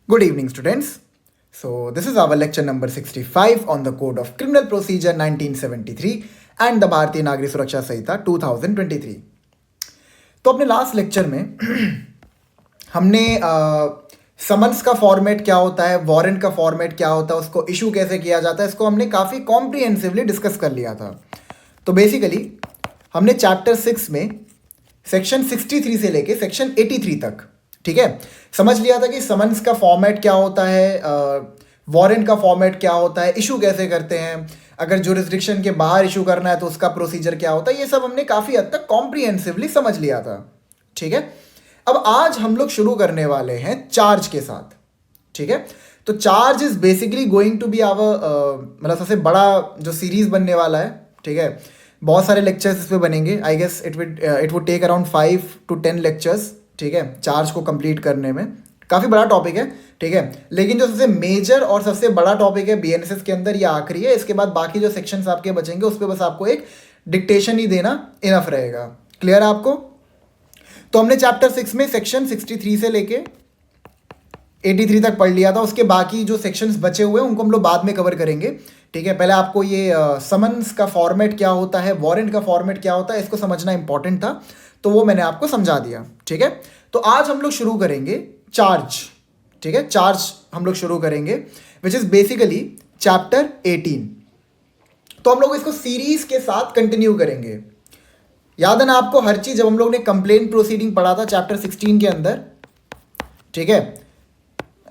Good evening, students. So, this is our lecture number 65 on the Code of Criminal Procedure 1973 and the भारतीय नागरिक सुरक्षा संहिता 2023. तो अपने last lecture में हमने समन्स का फॉर्मेट क्या होता है, वारंट का फॉर्मेट क्या होता है, उसको इशू कैसे किया जाता है, इसको हमने काफ़ी कॉम्प्रिहेंसिवली डिस्कस कर लिया था. तो बेसिकली हमने चैप्टर 6 में सेक्शन 63 से लेके सेक्शन 83 तक, ठीक है, समझ लिया था कि समन्स का फॉर्मेट क्या होता है, वारंट का फॉर्मेट क्या होता है, इशू कैसे करते हैं, अगर जुरिस्डिक्शन के बाहर इशू करना है तो उसका प्रोसीजर क्या होता है, ये सब हमने काफ़ी हद तक कॉम्प्रिहेंसिवली समझ लिया था. ठीक है, अब आज हम लोग शुरू करने वाले हैं चार्ज के साथ. ठीक है, तो charge is basically going to be our मतलब सबसे बड़ा जो सीरीज बनने वाला है. ठीक है, बहुत सारे लेक्चर्स इस पे बनेंगे. I guess it would take around 5 to 10 lectures. ठीक है, चार्ज को कंप्लीट करने में काफ़ी बड़ा टॉपिक है. ठीक है, लेकिन जो सबसे मेजर और सबसे बड़ा टॉपिक है बीएनएसएस के अंदर ये आखिरी है. इसके बाद बाकी जो सेक्शंस आपके बचेंगे उस पर बस आपको एक डिक्टेशन ही देना इनफ रहेगा. क्लियर है आपको? तो हमने चैप्टर 6 में सेक्शन 63 से लेके 83 तक पढ़ लिया था. उसके बाकी जो सेक्शंस बचे हुए हैं उनको हम लोग बाद में कवर करेंगे. ठीक है, पहले आपको ये समन्स का फॉर्मेट क्या होता है, वारंट का फॉर्मेट क्या होता है, इसको समझना इंपॉर्टेंट था, तो वो मैंने आपको समझा दिया. ठीक है, तो आज हम लोग शुरू करेंगे चार्ज. ठीक है, चार्ज हम लोग शुरू करेंगे विच इज बेसिकली चैप्टर 18. तो हम लोग इसको सीरीज के साथ कंटिन्यू करेंगे. याद है ना आपको हर चीज, जब हम लोग ने कंप्लेन प्रोसीडिंग पढ़ा था चैप्टर 16 के अंदर. ठीक है,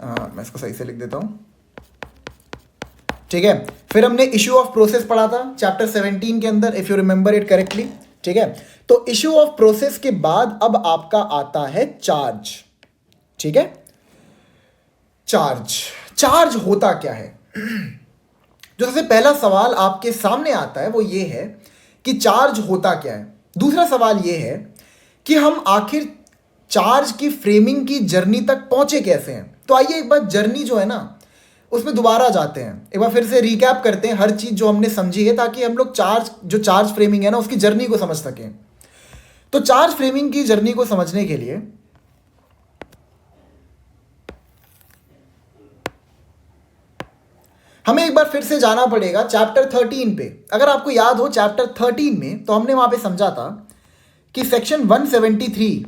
मैं इसको सही से लिख देता हूं. ठीक है, फिर हमने इश्यू ऑफ प्रोसेस पढ़ा था चैप्टर 17 के अंदर, if you remember it correctly. ठीक है, तो इश्यू ऑफ प्रोसेस के बाद अब आपका आता है चार्ज. ठीक है, चार्ज होता क्या है? जो सबसे पहला सवाल आपके सामने आता है वो ये है कि चार्ज होता क्या है. दूसरा सवाल ये है कि हम आखिर चार्ज की फ्रेमिंग की जर्नी तक पहुंचे कैसे हैं. तो आइए एक बार जर्नी जो है ना उसमें दोबारा जाते हैं, एक बार फिर से रिकैप करते हैं हर चीज जो हमने समझी है, ताकि हम लोग चार्ज फ्रेमिंग है ना उसकी जर्नी को समझ सकें. तो चार्ज फ्रेमिंग की जर्नी को समझने के लिए हमें एक बार फिर से जाना पड़ेगा चैप्टर 13 पे. अगर आपको याद हो चैप्टर 13 में तो हमने वहां पे समझा था कि सेक्शन 173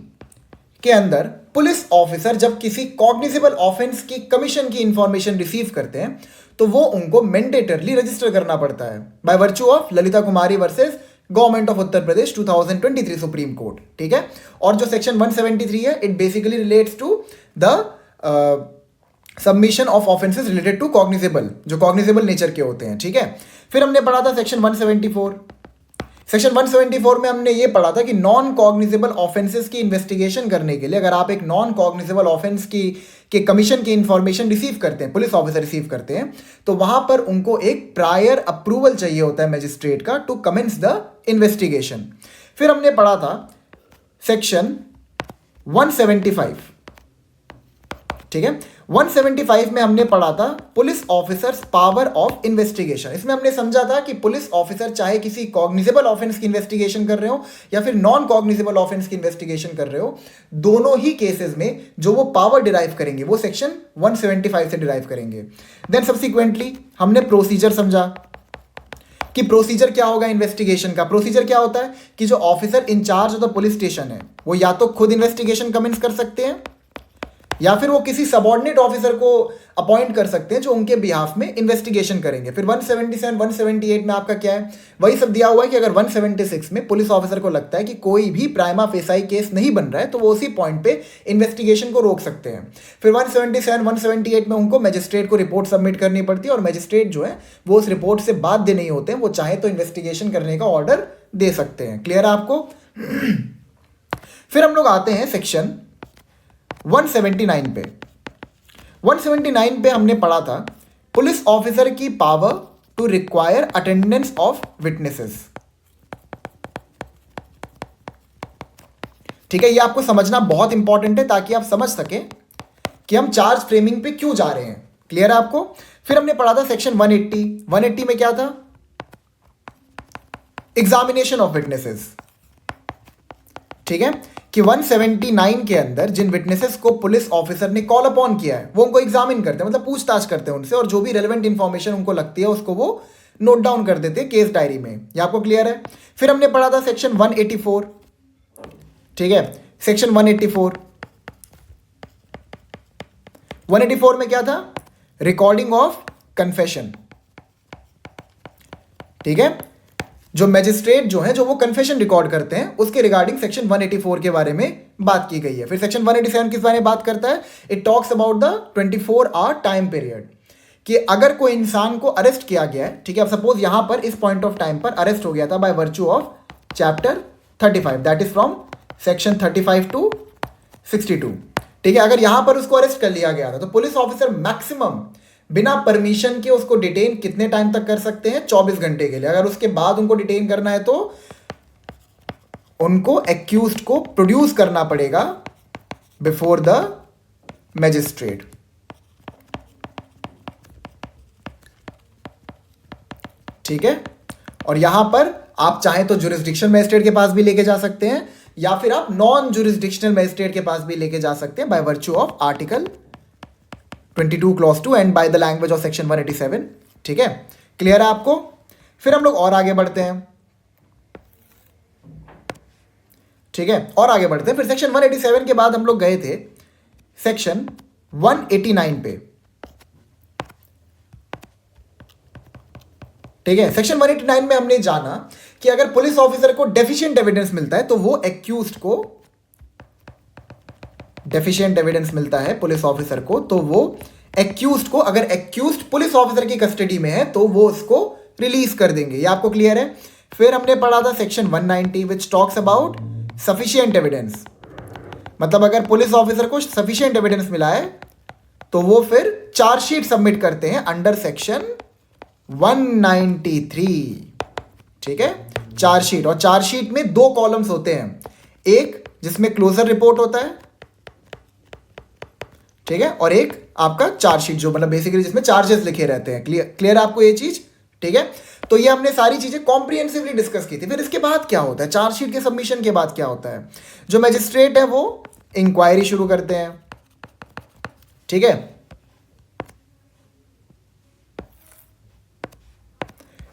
के अंदर पुलिस ऑफिसर जब किसी कॉग्निजेबल ऑफेंस की कमीशन की इंफॉर्मेशन रिसीव करते हैं तो वो उनको मैंडेटरली रजिस्टर करना पड़ता है by virtue of Lalita Kumari versus government of Uttar Pradesh 2023 supreme court. ठीक है, और जो सेक्शन 173 है it basically relates to the submission of offences related to cognizable, जो कॉग्निजेबल नेचर के होते हैं. ठीक है, फिर हमने पढ़ा था सेक्शन 174. सेक्शन 174 में हमने ये पढ़ा था कि नॉन कॉग्निजेबल ऑफेंसेस की इन्वेस्टिगेशन करने के लिए अगर आप एक नॉन कॉग्निजेबल ऑफेंस के कमीशन की इंफॉर्मेशन रिसीव करते हैं, पुलिस ऑफिसर रिसीव करते हैं, तो वहां पर उनको एक प्रायर अप्रूवल चाहिए होता है मैजिस्ट्रेट का टू कमेंस द इन्वेस्टिगेशन. फिर हमने पढ़ा था सेक्शन 175. ठीक है, 175 में हमने पढ़ा था police officers power of investigation. इसमें हमने समझा था कि पुलिस ऑफिसर चाहे किसी कॉग्निजेबल ऑफेंस की इन्वेस्टिगेशन कर रहे हो या फिर नॉन कॉग्निजेबल ऑफेंस की इन्वेस्टिगेशन कर रहे हो, दोनों ही केसेस में जो वो पावर डिराइव करेंगे वो सेक्शन 175 से डिराइव करेंगे. देन सब्सिक्वेंटली हमने प्रोसीजर समझा कि प्रोसीजर क्या होगा इन्वेस्टिगेशन का. प्रोसीजर क्या होता है कि जो officer in charge of the police station है वो या तो खुद इन्वेस्टिगेशन कमेंस कर सकते हैं या फिर वो किसी सबऑर्डिनेट ऑफिसर को अपॉइंट कर सकते हैं जो उनके बिहाफ में इन्वेस्टिगेशन करेंगे. फिर 177 178 में आपका क्या है, वही सब दिया हुआ है कि अगर 176 में पुलिस ऑफिसर को लगता है कि कोई भी प्राइमा फेसाई केस नहीं बन रहा है तो वो उसी पॉइंट पे इन्वेस्टिगेशन को रोक सकते हैं. फिर 177 178 में उनको मैजिस्ट्रेट को रिपोर्ट सबमिट करनी पड़ती है और मैजिस्ट्रेट जो है वो उस रिपोर्ट से बाध्य नहीं होते हैं, वो चाहे तो इन्वेस्टिगेशन करने का ऑर्डर दे सकते हैं. क्लियर है आपको? फिर हम लोग आते हैं सेक्शन 179 पे. 179 पे हमने पढ़ा था पुलिस ऑफिसर की power to require attendance of witnesses. ठीक है, ये आपको समझना बहुत इंपॉर्टेंट है ताकि आप समझ सकें कि हम चार्ज फ्रेमिंग पे क्यों जा रहे हैं. क्लियर है आपको? फिर हमने पढ़ा था सेक्शन 180 में क्या था, एग्जामिनेशन ऑफ विटनेसेस. ठीक है, कि 179 के अंदर जिन विटनेसेस को पुलिस ऑफिसर ने कॉल अपॉन किया है वो उनको एग्जामिन करते हैं, मतलब पूछताछ करते हैं उनसे, और जो भी रेलेवेंट इंफॉर्मेशन उनको लगती है उसको वो नोट डाउन कर देते हैं केस डायरी में। ये आपको क्लियर है? फिर हमने पढ़ा था सेक्शन 184, ठीक है, सेक्शन 184 में क्या था? रिकॉर्डिंग ऑफ कन्फेशन, ठीक है, जो मैजिस्ट्रेट जो है जो वो कन्फेशन रिकॉर्ड करते हैं उसके रिगार्डिंग सेक्शन 184 के बारे में बात की गई है। फिर सेक्शन 187 किस बारे में बात करता है? It talks about the 24 hour time period, कि अगर कोई इंसान को अरेस्ट किया गया है, ठीक है, अब सपोज यहां पर इस पॉइंट ऑफ टाइम पर अरेस्ट हो गया था by virtue of chapter 35, that is from section 35 to 62, ठीक है, अगर यहां पर उसको अरेस्ट कर लिया गया था तो पुलिस ऑफिसर मैक्सिमम बिना परमिशन के उसको डिटेन कितने टाइम तक कर सकते हैं? 24 घंटे के लिए। अगर उसके बाद उनको डिटेन करना है तो उनको एक्यूज्ड को प्रोड्यूस करना पड़ेगा बिफोर द मैजिस्ट्रेट, ठीक है। और यहां पर आप चाहें तो जुरिस्डिक्शनल मैजिस्ट्रेट के पास भी लेके जा सकते हैं, या फिर आप नॉन जुरिस्डिक्शनल मैजिस्ट्रेट के पास भी लेके जा सकते हैं bye virtue of article 22 clause 2 and by the language of section 187, ठीक है, क्लियर है आपको? फिर हम लोग और आगे बढ़ते हैं, ठीक है, और आगे बढ़ते हैं। फिर सेक्शन 187 के बाद हम लोग गए थे सेक्शन 189 पे, ठीक है। सेक्शन 189 में हमने जाना कि अगर पुलिस ऑफिसर को डेफिशिएंट एविडेंस मिलता है तो वो एक्यूज्ड को, डेफिशिएंट एविडेंस मिलता है पुलिस ऑफिसर को तो वो एक्यूज्ड को, अगर एक्यूज्ड पुलिस ऑफिसर की कस्टडी में है तो वो उसको रिलीज कर देंगे। ये आपको क्लियर है? फिर हमने पढ़ा था section 190 which talks about sufficient evidence, मतलब अगर पुलिस ऑफिसर को सफिशिएंट एविडेंस मिला है तो वो फिर चार्जशीट सबमिट करते हैं अंडर सेक्शन 193, ठीक है, चार्जशीट। और चार्जशीट में 2 कॉलम्स होते हैं, एक जिसमें क्लोजर रिपोर्ट होता है, ठीक है, और एक आपका चार्जशीट जो मतलब बेसिकली जिसमें चार्जेस लिखे रहते हैं। क्लियर आपको ये चीज? ठीक है, तो ये हमने सारी चीजें कॉम्प्रिहेंसिवली डिस्कस की थी। फिर इसके बाद क्या होता है? चार्जशीट के सबमिशन के बाद क्या होता है? जो मैजिस्ट्रेट है वो इंक्वायरी शुरू करते हैं, ठीक है,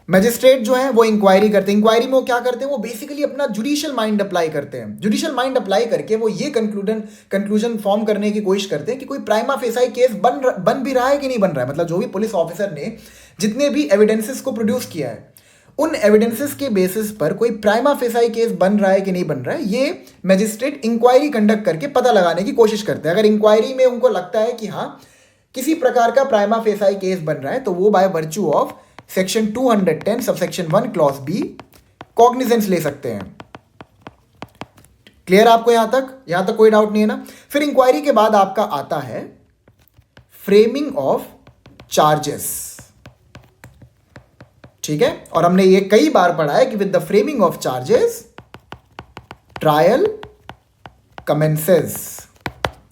मैजिस्ट्रेट जो है वो इंक्वायरी करते हैं। इंक्वायरी में वो क्या करते हैं? वो बेसिकली अपना जुडिशियल माइंड अप्लाई करते हैं। जुडिशियल माइंड अप्लाई करके वो ये कंक्लूजन फॉर्म करने की कोशिश करते हैं कि कोई प्राइमा फेसाई केस बन भी रहा है कि नहीं बन रहा है। मतलब जो भी पुलिस ऑफिसर ने जितने भी एविडेंसेस को प्रोड्यूस किया है उन एविडेंसेस के बेसिस पर कोई प्राइमा फेसाई केस बन रहा है कि नहीं बन रहा है, ये मैजिस्ट्रेट इंक्वायरी कंडक्ट करके पता लगाने की कोशिश करते हैं। अगर इंक्वायरी में उनको लगता है कि हाँ किसी प्रकार का प्राइमा फेसाई केस बन रहा है तो वो by virtue of section 210 subsection 1 clause B cognizance ले सकते हैं। क्लियर आपको? यहां तक कोई डाउट नहीं है ना? फिर इंक्वायरी के बाद आपका आता है फ्रेमिंग ऑफ चार्जेस, ठीक है, और हमने ये कई बार पढ़ा है कि with the framing of charges trial commences.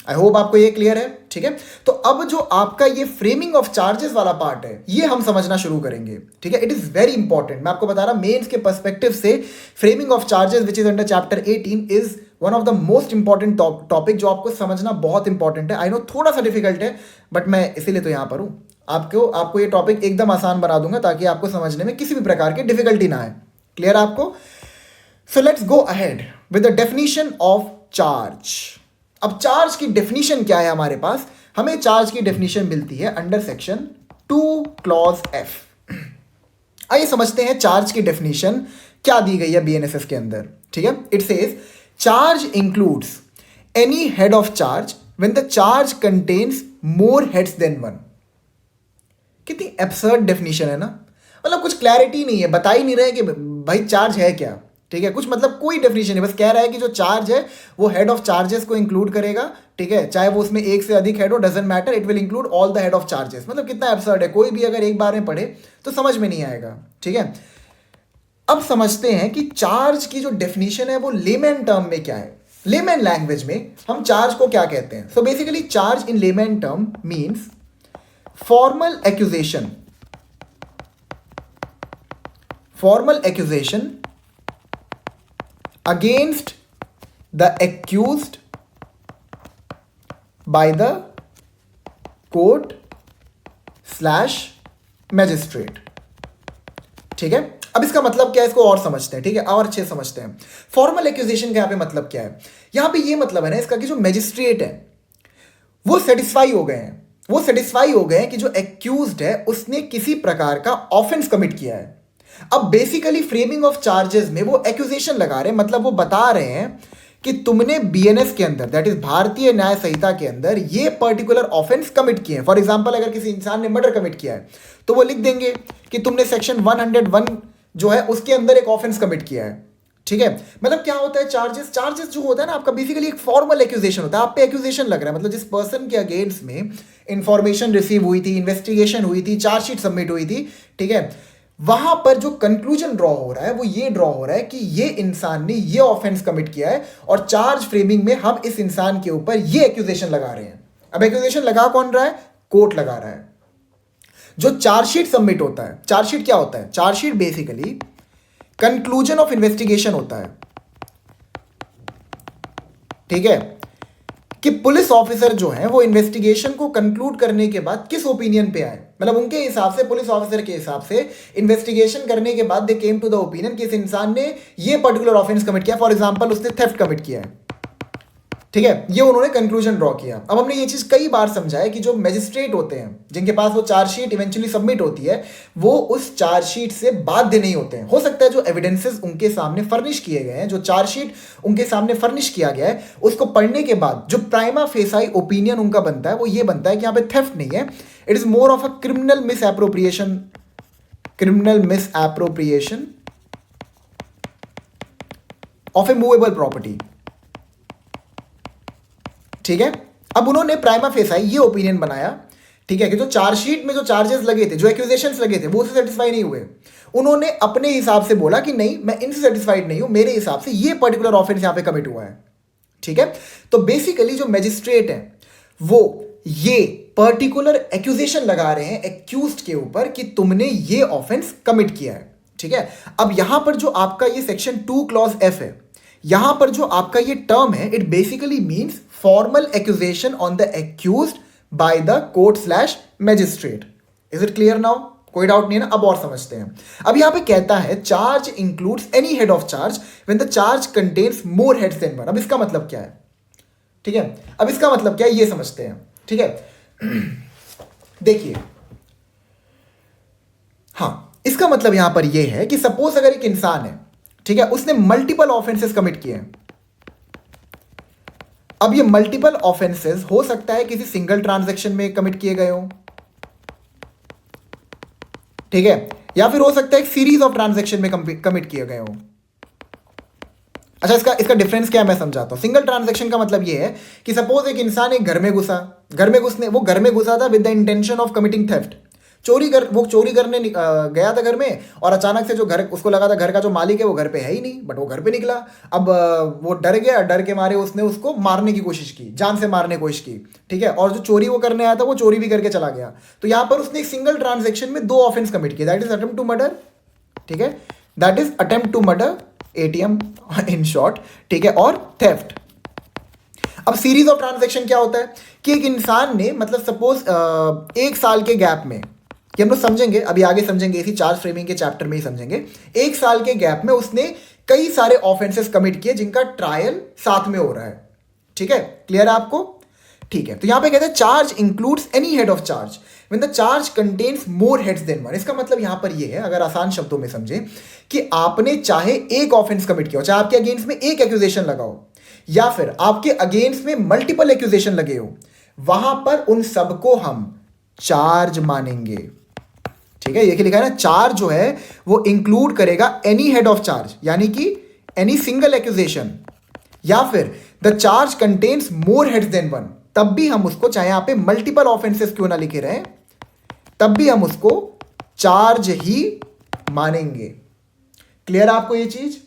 I hope आपको ये क्लियर है, ठीक है। तो अब जो आपका ये फ्रेमिंग ऑफ चार्जेस वाला पार्ट है ये हम समझना शुरू करेंगे, ठीक है। It is very important. मैं आपको बता रहा मेंस के पर्सपेक्टिव से framing of charges which is under chapter 18 is one of the most important topic जो आपको समझना बहुत इंपॉर्टेंट है। आई नो थोड़ा सा डिफिकल्ट है बट मैं इसीलिए तो यहां पर हूं। आपको ये टॉपिक एकदम आसान बना दूंगा ताकि आपको समझने में किसी भी प्रकार की डिफिकल्टी ना आए। क्लियर आपको? So let's go ahead with the definition of charge. अब चार्ज की डेफिनेशन क्या है हमारे पास? हमें चार्ज की डेफिनेशन मिलती है अंडर सेक्शन 2 क्लॉज एफ। आइए समझते हैं चार्ज की डेफिनेशन क्या दी गई है बीएनएसएस के अंदर, ठीक है। It says charge includes any head of charge when the charge contains more heads than one. कितनी एब्सर्ड डेफिनेशन है ना, मतलब कुछ क्लैरिटी नहीं है, बता ही नहीं रहे कि भाई चार्ज है क्या, ठीक है, कुछ मतलब कोई डेफिनेशन नहीं, बस कह रहा है कि जो चार्ज है वो हेड ऑफ चार्जेस को इंक्लूड करेगा, ठीक है, चाहे वो उसमें एक से अधिक हेड हो, doesn't matter, it will include all the head of charges. मतलब कितना एब्सर्ड है, कोई भी अगर एक बार में पढ़े तो समझ में नहीं आएगा, ठीक है। अब समझते हैं कि चार्ज की जो डेफिनेशन है वो लेमैन टर्म में क्या है। लेमैन लैंग्वेज में हम चार्ज को क्या कहते हैं? So basically charge in layman term means formal accusation against the accused by the court slash magistrate. ठीक है, अब इसका मतलब क्या है इसको और समझते हैं। ठीक है, और अच्छे समझते हैं। फॉर्मल एक्यूजेशन का यहां पे मतलब क्या है? यहां पे ये मतलब है ना इसका कि जो मैजिस्ट्रेट है वो सेटिस्फाई हो गए हैं, वो सेटिस्फाई हो गए हैं कि जो एक्यूज्ड है उसने किसी प्रकार का ऑफेंस कमिट किया है। अब बेसिकली फ्रेमिंग ऑफ चार्जेस में वो एक्यूजेशन लगा रहे हैं, मतलब वो बता रहे हैं कि तुमने बीएनएस के अंदर, दैट इज भारतीय न्याय संहिता के अंदर, ये पर्टिकुलर ऑफेंस कमिट किए हैं। फॉर एग्जांपल अगर किसी इंसान ने मर्डर कमिट किया है तो वो लिख देंगे कि तुमने सेक्शन 101 जो है उसके अंदर एक ऑफेंस कमिट किया है। ठीक है, मतलब क्या होता है चार्जेस, चार्जेस जो होता है ना आपका बेसिकली एक फॉर्मल एक्यूजेशन होता है। आप पे एक्यूजेशन लग रहा है, मतलब जिस पर्सन के अगेंस्ट में इंफॉर्मेशन रिसीव हुई थी, इन्वेस्टिगेशन हुई थी, चार्जशीट सबमिट हुई थी, ठीक है, वहां पर जो कंक्लूजन ड्रॉ हो रहा है वो ये ड्रॉ हो रहा है कि ये इंसान ने ये ऑफेंस कमिट किया है और चार्ज फ्रेमिंग में हम इस इंसान के ऊपर ये एक्यूजेशन लगा रहे हैं। अब एक्यूजेशन लगा कौन रहा है? कोर्ट लगा रहा है। जो चार्जशीट सबमिट होता है, चार्जशीट क्या होता है? Chargesheet basically conclusion of investigation होता है। ठीक है, कि पुलिस ऑफिसर जो है वो इन्वेस्टिगेशन को कंक्लूड करने के बाद किस ओपिनियन पे आए, मतलब उनके हिसाब से, पुलिस ऑफिसर के हिसाब से इन्वेस्टिगेशन करने के बाद दे केम टू द ओपिनियन कि इस इंसान ने ये पर्टिकुलर ऑफेंस कमिट किया। फॉर एग्जांपल उसने थेफ्ट कमिट किया है। ठीक है, ये उन्होंने कंक्लूजन ड्रॉ किया। अब हमने ये चीज कई बार समझा है कि जो मैजिस्ट्रेट होते हैं जिनके पास वो चार्जशीट इवेंचुअली सबमिट होती है, वो उस चार्जशीट से बाध्य नहीं होते हैं। हो सकता है जो एविडेंसेस उनके सामने फर्निश किए गए हैं, जो चार्जशीट उनके सामने फर्निश किया गया है, उसको पढ़ने के बाद जो प्राइमा फेसाई ओपिनियन उनका बनता है वो ये बनता है कि यहाँ पे थेफ्ट नहीं है, it is more of a criminal miss appropriation of A movable property. ठीक है, अब उन्होंने प्राइमा फेसाई ये ओपिनियन बनाया, ठीक है, कि जो चार्जशीट में जो चार्जेस लगे थे, जो एक्यूजेशंस लगे थे, वो उससे सेटिस्फाई नहीं हुए। उन्होंने अपने हिसाब से बोला कि नहीं, मैं इनसे सेटिस्फाइड नहीं हूं, मेरे हिसाब से ये पर्टिकुलर ऑफेंस यहां पे कमिट हुआ है। ठीक है, तो बेसिकली जो मैजिस्ट्रेट है वो ये पर्टिकुलर एक्यूजेशन लगा रहे हैं एक्यूज्ड के ऊपर कि तुमने ये ऑफेंस कमिट किया है। ठीक है, अब यहां पर जो आपका ये सेक्शन 2 क्लॉज एफ है, यहां पर जो आपका ये टर्म है, it basically means formal accusation on the accused by the court slash magistrate. Is it clear now? कोई डाउट नहीं है ना? अब और समझते हैं। अब यहां पे कहता है charge includes any head of charge when the charge contains more heads than one. अब इसका मतलब क्या है? ठीक है, अब इसका मतलब क्या है ये समझते हैं। ठीक है, देखिए, हां, इसका मतलब यहां पर यह है कि सपोज अगर एक इंसान है, ठीक है, उसने मल्टीपल ऑफेंसेस कमिट किए हैं। अब ये मल्टीपल ऑफेंसेस हो सकता है किसी सिंगल ट्रांजैक्शन में कमिट किए गए हो, ठीक है, या फिर हो सकता है एक सीरीज ऑफ ट्रांजैक्शन में कमिट किए गए हो। अच्छा, इसका डिफरेंस क्या है मैं समझाता हूं। सिंगल ट्रांजैक्शन का मतलब ये है कि सपोज एक इंसान एक घर में घुसा, वो घर में घुसा था with the intention of committing theft. वो चोरी करने गया था घर में, और अचानक से जो घर, उसको लगा था घर का जो मालिक है वो घर पे है ही नहीं, बट वो घर पे निकला। अब वो डर गया, डर के मारे उसने उसको मारने की कोशिश की, जान से मारने की कोशिश की। ठीक है, और जो चोरी वो करने आया था वो चोरी भी करके चला गया। तो यहां पर उसने एक सिंगल ट्रांजेक्शन में 2 ऑफेंस कमिट किया, that is attempt to murder. ठीक है, that is attempt to murder, ATM in short. ठीक है, और थेफ्ट। अब सीरीज ऑफ ट्रांजेक्शन क्या होता है कि एक इंसान ने, मतलब सपोज 1 साल के गैप में, कि हम लोग समझेंगे अभी आगे, समझेंगे इसी चार्ज फ्रेमिंग के चैप्टर में ही समझेंगे, 1 साल के गैप में उसने कई सारे ऑफेंसेस कमिट किए जिनका ट्रायल साथ में हो रहा है। ठीक है, क्लियर है आपको? ठीक है, तो यहां पे कहते हैं charge includes any head of charge when the charge contains more heads than one. इसका मतलब यहां पर यह है, अगर आसान शब्दों में समझे, कि आपने चाहे एक ऑफेंस कमिट किया हो, चाहे आपके अगेंस्ट में एक एक्यूजेशन लगा हो, या फिर आपके अगेंस्ट में मल्टीपल एक्यूजेशन लगे हो, वहां पर उन सबको हम चार्ज मानेंगे। ठीक है, ये लिखा है ना, चार्ज जो है वो इंक्लूड करेगा एनी हेड ऑफ चार्ज, यानी कि एनी सिंगल एक्यूजेशन, या फिर the charge contains more heads than one, तब भी हम उसको, चाहे यहां पे मल्टीपल ऑफेंसेस क्यों ना लिखे रहे, तब भी हम उसको चार्ज ही मानेंगे। क्लियर है आपको ये चीज?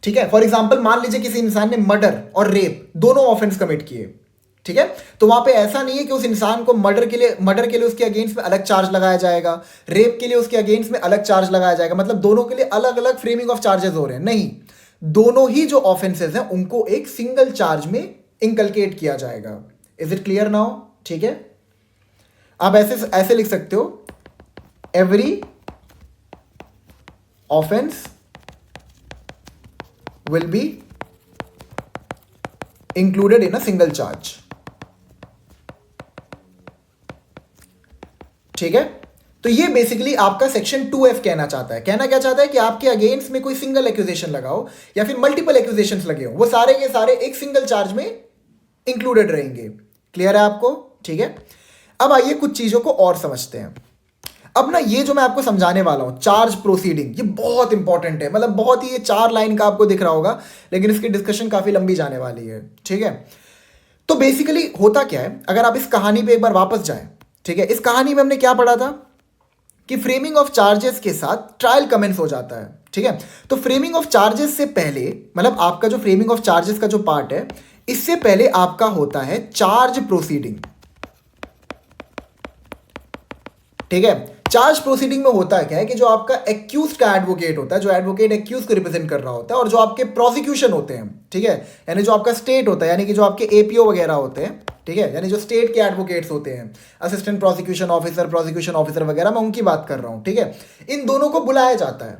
ठीक है, फॉर एग्जाम्पल मान लीजिए किसी इंसान ने मर्डर और रेप दोनों ऑफेंस कमिट किए। ठीक है, तो वहां पे ऐसा नहीं है कि उस इंसान को मर्डर के लिए उसके अगेंस्ट में अलग चार्ज लगाया जाएगा, रेप के लिए उसके अगेंस्ट में अलग चार्ज लगाया जाएगा, मतलब दोनों के लिए अलग अलग फ्रेमिंग ऑफ चार्जेस हो रहे हैं। नहीं, दोनों ही जो ऑफेंसेस हैं उनको एक सिंगल चार्ज में इंकलकेट किया जाएगा। Is it clear now? ठीक है, आप ऐसे ऐसे लिख सकते हो, every offence will be included in a single charge. ठीक है, तो ये बेसिकली आपका सेक्शन 2F कहना चाहता है। कहना क्या चाहता है कि आपके अगेंस्ट में कोई सिंगल एक्यूजेशन लगाओ या फिर मल्टीपल एक्यूजेशंस लगे हो, वो सारे के सारे एक सिंगल चार्ज में इंक्लूडेड रहेंगे। क्लियर है आपको? ठीक है, अब आइए कुछ चीजों को और समझते हैं। अब ना ये जो मैं आपको समझाने वाला हूं चार्ज प्रोसीडिंग, ये बहुत इंपॉर्टेंट है, मतलब बहुत ही, ये 4 लाइन का आपको दिख रहा होगा, लेकिन इसकी डिस्कशन काफी लंबी जाने वाली है। ठीक है, तो बेसिकली होता क्या है, अगर आप इस कहानी पे एक बार वापस जाएं, ठीक है, इस कहानी में हमने क्या पढ़ा था कि फ्रेमिंग ऑफ चार्जेस के साथ ट्रायल कमेंस हो जाता है। ठीक है, तो फ्रेमिंग ऑफ चार्जेस से पहले, मतलब आपका जो फ्रेमिंग ऑफ चार्जेस का जो पार्ट है, इससे पहले आपका होता है चार्ज प्रोसीडिंग। ठीक है, चार्ज प्रोसीडिंग में होता है क्या है कि जो आपका एक्यूज का एडवोकेट होता है, जो एडवोकेट एक्यूज को रिप्रेजेंट कर रहा होता है, और जो आपके प्रोसिक्यूशन होते हैं, ठीक है, यानी जो आपका स्टेट होता है, यानी कि जो आपके एपीओ वगैरह होते हैं, ठीक है, यानी जो स्टेट के एडवोकेट्स होते हैं, असिस्टेंट प्रोसिक्यूशन ऑफिसर वगैरह, मैं उनकी बात कर रहा हूं। ठीक है, इन दोनों को बुलाया जाता है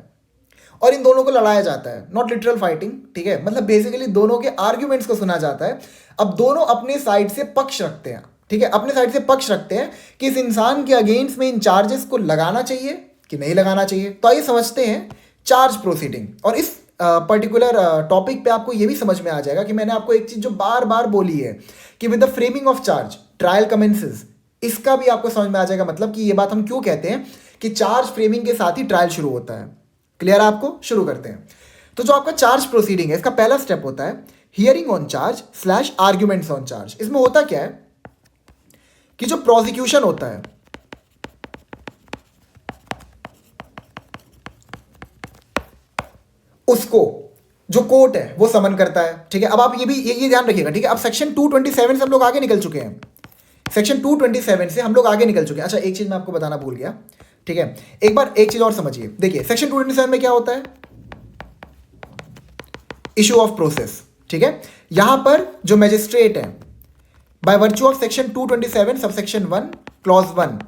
और इन दोनों को लड़ाया जाता है, नॉट लिटरल फाइटिंग। ठीक है, मतलब बेसिकली दोनों के आर्ग्यूमेंट्स को सुना जाता है। अब दोनों अपने साइड से पक्ष रखते हैं। ठीक है, अपने साइड से पक्ष रखते हैं कि इस इंसान के अगेंस्ट में इन चार्जेस को लगाना चाहिए कि नहीं लगाना चाहिए। तो आइए समझते हैं चार्ज प्रोसीडिंग। और इस पर्टिकुलर टॉपिक पे आपको ये भी समझ में आ जाएगा कि मैंने आपको एक चीज जो बार बार बोली है कि with the framing of charge trial commences, इसका भी आपको समझ में आ जाएगा, मतलब कि ये बात हम क्यों कहते हैं कि चार्ज फ्रेमिंग के साथ ही ट्रायल शुरू होता है। क्लियर है आपको? शुरू करते हैं। तो जो आपका चार्ज प्रोसीडिंग है, इसका पहला स्टेप होता है hearing on charge slash arguments on charge. इसमें होता क्या है कि जो प्रोसिक्यूशन होता है, उसको जो कोर्ट है वो समन करता है। ठीक है, अब आप ये ध्यान रखिएगा। ठीक है, अब सेक्शन 227 से हम लोग आगे निकल चुके हैं। सेक्शन 227 से हम लोग आगे निकल चुके हैं। अच्छा, एक चीज मैं आपको बताना भूल गया। ठीक है, एक बार एक चीज और समझिए। देखिए, सेक्शन 227 में क्या होता है, इशू ऑफ प्रोसेस। ठीक है, यहां पर जो मैजिस्ट्रेट है, by virtue of section 227 subsection 1 clause 1,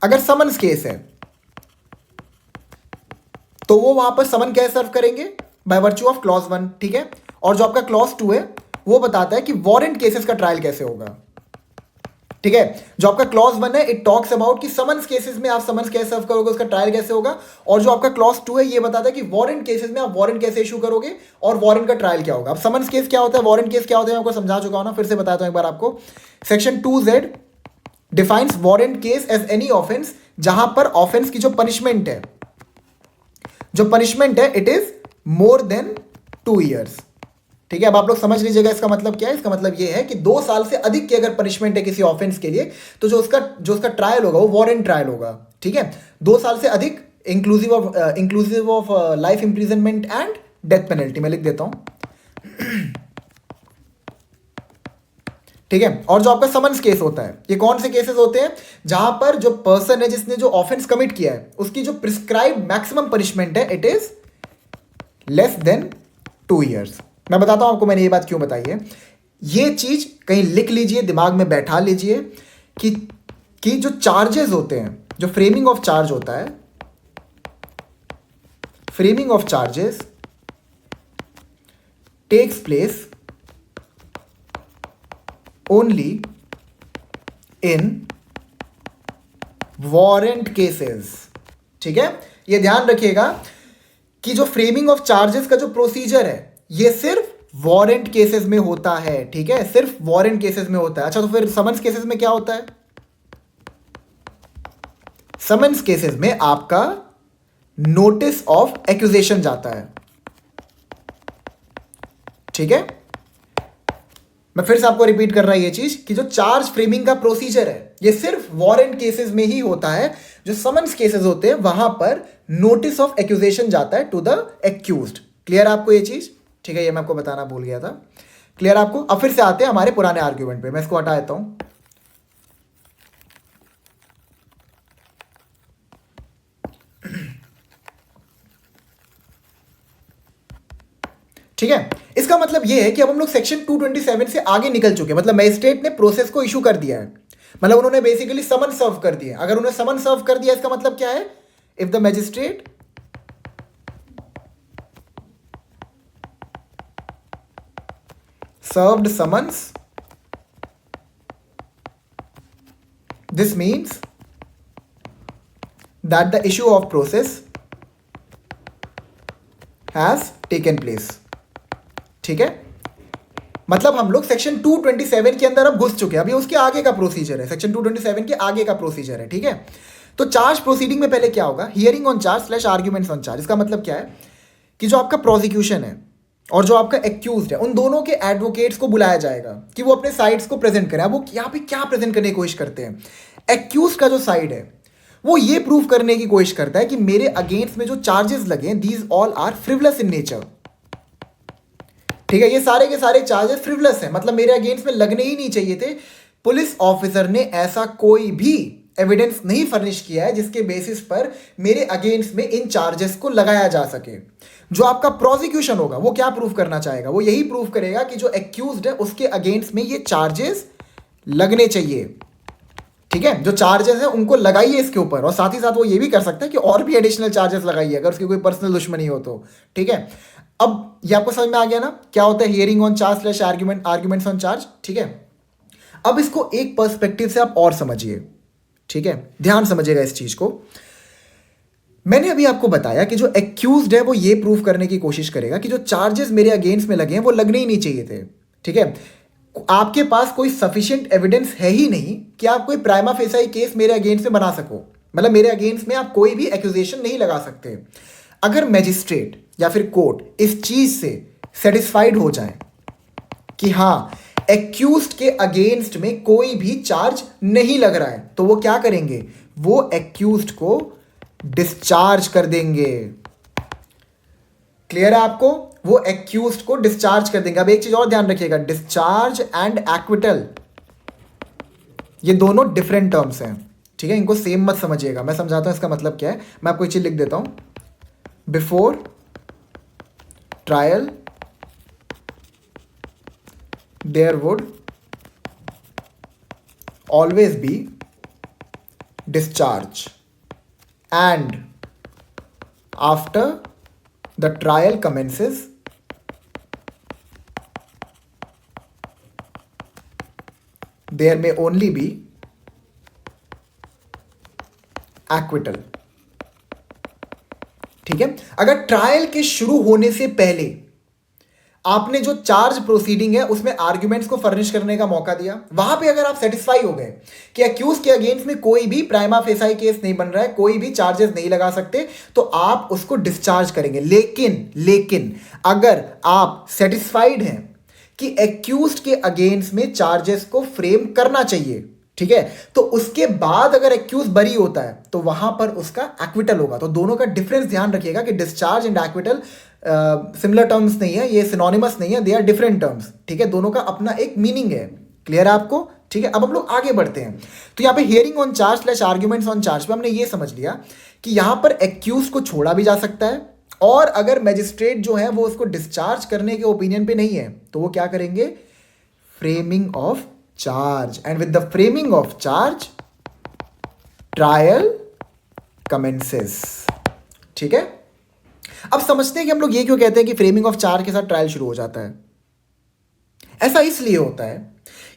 अगर समन्स केस है तो वो वहां पर समन कैसे सर्व करेंगे, बाय वर्च्यू ऑफ क्लॉज 1। ठीक है, और जो आपका क्लॉज 2 है वो बताता है कि वारंट केसेस का ट्रायल कैसे होगा। ठीक है, जो आपका क्लॉज 1 है इट टॉक्स अबाउट कि समन्स केसेस में आप समन्स कैसे सर्व करोगे, उसका ट्रायल कैसे होगा। और जो आपका क्लॉज 2 है ये बताता है कि वारंट केसेस में आप वारंट कैसे इशू करोगे और वारंट का ट्रायल क्या होगा। अब समन्स केस क्या होता है, वारंट केस क्या होता है, मैं आपको समझा चुका हूं ना, फिर से बताता हूं एक बार आपको। Section 2Z defines warrant case as any offence जहां पर ऑफेंस की जो पनिशमेंट है, it is more than 2 years। ठीक है, अब आप लोग समझ लीजिएगा इसका मतलब क्या है। इसका मतलब ये है कि 2 साल से अधिक की अगर पनिशमेंट है किसी ऑफेंस के लिए, तो जो उसका ट्रायल होगा वो वारंट ट्रायल होगा। ठीक है, 2 साल से अधिक, inclusive of life imprisonment and death penalty, मैं लिख देता हूं। ठीक है, और जो आपका समन्स केस होता है, ये कौन से केसेस होते हैं, जहां पर जो पर्सन है जिसने जो ऑफेंस कमिट किया है उसकी जो प्रिस्क्राइब मैक्सिमम पनिशमेंट है it is less than 2 years। मैं बताता हूं आपको मैंने ये बात क्यों बताई है। ये चीज कहीं लिख लीजिए, दिमाग में बैठा लीजिए कि जो चार्जेस होते हैं, जो फ्रेमिंग ऑफ चार्ज होता है, framing of charges takes place only in warrant cases. ठीक है, ये ध्यान रखिएगा कि जो फ्रेमिंग ऑफ चार्जेस का जो प्रोसीजर है ये सिर्फ वारंट केसेस में होता है। ठीक है, सिर्फ वारंट केसेस में होता है। अच्छा, तो फिर समन्स केसेस में क्या होता है, समन्स केसेस में आपका नोटिस ऑफ एक्यूजेशन जाता है। ठीक है, मैं फिर से आपको रिपीट कर रहा हूं ये चीज कि जो चार्ज फ्रेमिंग का प्रोसीजर है ये सिर्फ वारंट केसेस में ही होता है। जो समन्स केसेस होते हैं वहां पर नोटिस ऑफ एक्यूजेशन जाता है टू द एक्यूज्ड। क्लियर आपको ये चीज? ठीक है, ये मैं आपको बताना भूल गया था। क्लियर आपको? अब फिर से आते हैं हमारे पुराने आर्ग्यूमेंट पे, मैं इसको हटा देता हूं। ठीक है। इसका मतलब ये है कि अब हम लोग सेक्शन 227 से आगे निकल चुके हैं, मतलब मजिस्ट्रेट ने प्रोसेस को इशू कर दिया है, मतलब उन्होंने बेसिकली समन सर्व कर दिया। अगर उन्होंने समन सर्व कर दिया इसका मतलब क्या है, if the magistrate served summons, this means that the issue of process has taken place। ठीक है, मतलब हम लोग सेक्शन 227 के अंदर अब घुस चुके हैं, अभी उसके आगे का प्रोसीजर है, सेक्शन 227 के आगे का प्रोसीजर है। ठीक है, तो चार्ज प्रोसीडिंग में पहले क्या होगा, hearing on charge slash arguments on charge. इसका मतलब क्या है कि जो आपका प्रोसिक्यूशन है और जो आपका एक्यूज्ड है, उन दोनों के एडवोकेट्स को बुलाया जाएगा कि वो अपने साइड्स को प्रेजेंट करें। अब वो यहाँ पे क्या प्रेजेंट करने की कोशिश करते हैं, एक्यूज का जो साइड है वो ये प्रूव करने की कोशिश करता है कि मेरे अगेंस्ट में जो चार्जेस लगे, these all are frivolous in nature. ठीक है, ये सारे के सारे चार्जेस फ्रिवलेस हैं, मतलब मेरे अगेंस्ट में लगने ही नहीं चाहिए थे। पुलिस ऑफिसर ने ऐसा कोई भी एविडेंस नहीं फर्निश किया है जिसके बेसिस पर मेरे अगेंस्ट में इन चार्जेस को लगाया जा सके। जो आपका प्रोसिक्यूशन होगा वो क्या प्रूव करना चाहेगा, वो यही प्रूव करेगा कि जो एक्यूज्ड है उसके अगेंस्ट में ये चार्जेस लगने चाहिए। ठीक है, जो चार्जेस है उनको लगाइए इसके ऊपर, और साथ ही साथ वो ये भी कर सकता है कि और भी एडिशनल चार्जेस लगाइए अगर उसकी कोई पर्सनल दुश्मनी हो तो। ठीक है, अब ये आपको समझ में आ गया ना क्या होता है hearing on charge slash arguments on charge. ठीक है, अब इसको एक पर्सपेक्टिव से आप और समझिए। ठीक है, ध्यान समझिएगा इस चीज को। मैंने अभी आपको बताया कि जो एक्यूज्ड है वो ये प्रूव करने की कोशिश करेगा कि जो चार्जेस मेरे अगेंस्ट में लगे हैं वो लगने ही नहीं चाहिए थे। ठीक है, आपके पास कोई सफिशिएंट एविडेंस है ही नहीं कि आप कोई प्राइमा फेसाई केस मेरे अगेंस्ट में बना सको, मतलब मेरे अगेंस्ट में आप कोई भी एक्यूजेशन नहीं लगा सकते। अगर मैजिस्ट्रेट या फिर कोर्ट इस चीज से सेटिस्फाइड हो जाए कि हाँ एक्यूज्ड के अगेंस्ट में कोई भी चार्ज नहीं लग रहा है, तो वो क्या करेंगे, वो एक्यूज्ड को डिस्चार्ज कर देंगे। क्लियर है आपको, वो एक्यूज्ड को डिस्चार्ज कर देंगे। अब एक चीज और ध्यान रखिएगा, डिस्चार्ज एंड एक्विटल ये दोनों डिफरेंट टर्म्स हैं। ठीक है, इनको सेम मत समझिएगा, मैं समझाता हूं इसका मतलब क्या है। मैं आपको एक चीज लिख देता हूं, before trial there would always be discharge, and after the trial commences there may only be acquittal। ठीक है, अगर ट्रायल के शुरू होने से पहले आपने जो चार्ज प्रोसीडिंग है उसमें आर्ग्यूमेंट्स को फर्निश करने का मौका दिया, वहां पे अगर आप सेटिस्फाई हो गए कि एक्यूज के अगेंस्ट में कोई भी प्राइमा फेसाई केस नहीं बन रहा है, कोई भी चार्जेस नहीं लगा सकते, तो आप उसको डिस्चार्ज करेंगे। लेकिन अगर आप सेटिस्फाइड हैं कि एक्यूज के अगेंस्ट में चार्जेस को फ्रेम करना चाहिए, ठीक है, तो उसके बाद अगर एक्यूज बरी होता है तो वहां पर उसका एक्विटल होगा। तो दोनों का डिफरेंस ध्यान रखिएगा कि discharge and acquittal similar terms नहीं है, ये सिनोनिमस नहीं है, दे आर डिफरेंट टर्म्स। ठीक है, दोनों का अपना एक मीनिंग है। क्लियर है आपको। ठीक है, अब हम लोग आगे बढ़ते हैं। तो यहाँ पे hearing on charge slash arguments on charge पे हमने ये समझ लिया कि यहां पर एक्यूज को छोड़ा भी जा सकता है, और अगर मैजिस्ट्रेट जो है वो उसको डिस्चार्ज करने के ओपिनियन पे नहीं है तो वो क्या करेंगे, framing of charge, and with the framing of charge trial commences. ठीक है, अब समझते हैं कि हम लोग ये क्यों कहते हैं कि फ्रेमिंग ऑफ चार्ज के साथ ट्रायल शुरू हो जाता है। ऐसा इसलिए होता है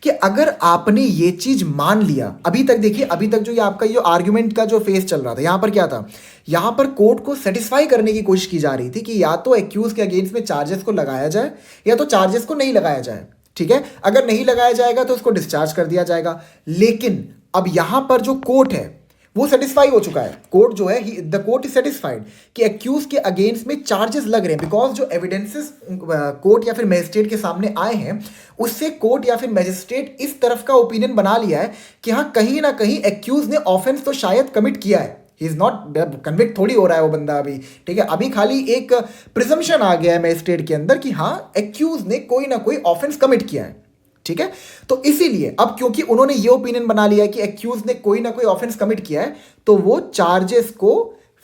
कि अगर आपने ये चीज मान लिया, अभी तक देखिए, अभी तक जो ये आपका ये आर्ग्यूमेंट का जो फेस चल रहा था, यहां पर क्या था, यहां पर कोर्ट को सेटिस्फाई करने की कोशिश की जा रही थी कि या तो एक्यूज के अगेंस्ट में चार्जेस को लगाया जाए या तो चार्जेस को नहीं लगाया जाए। ठीक है, अगर नहीं लगाया जाएगा तो उसको डिस्चार्ज कर दिया जाएगा। लेकिन अब यहां पर जो कोर्ट है वो सेटिस्फाई हो चुका है, कोर्ट जो है द कोर्ट इज सेटिस्फाइड कि एक्यूज के अगेंस्ट में चार्जेस लग रहे हैं, बिकॉज जो एविडेंसेस कोर्ट या फिर मैजिस्ट्रेट के सामने आए हैं उससे कोर्ट या फिर मैजिस्ट्रेट इस तरफ का ओपिनियन बना लिया है कि हाँ कहीं ना कहीं एक्यूज ने ऑफेंस तो शायद कमिट किया है। ही इज नॉट कन्विक्ट थोड़ी हो रहा है वो बंदा अभी। ठीक है, अभी खाली एक प्रिजम्पशन आ गया है मैजिस्ट्रेट के अंदर कि हाँ एक्यूज ने कोई ना कोई ऑफेंस कमिट किया है। ठीक है, तो इसीलिए अब क्योंकि उन्होंने ये ओपिनियन बना लिया है कि एक्यूज ने कोई ना कोई ऑफेंस कमिट किया है तो वो चार्जेस को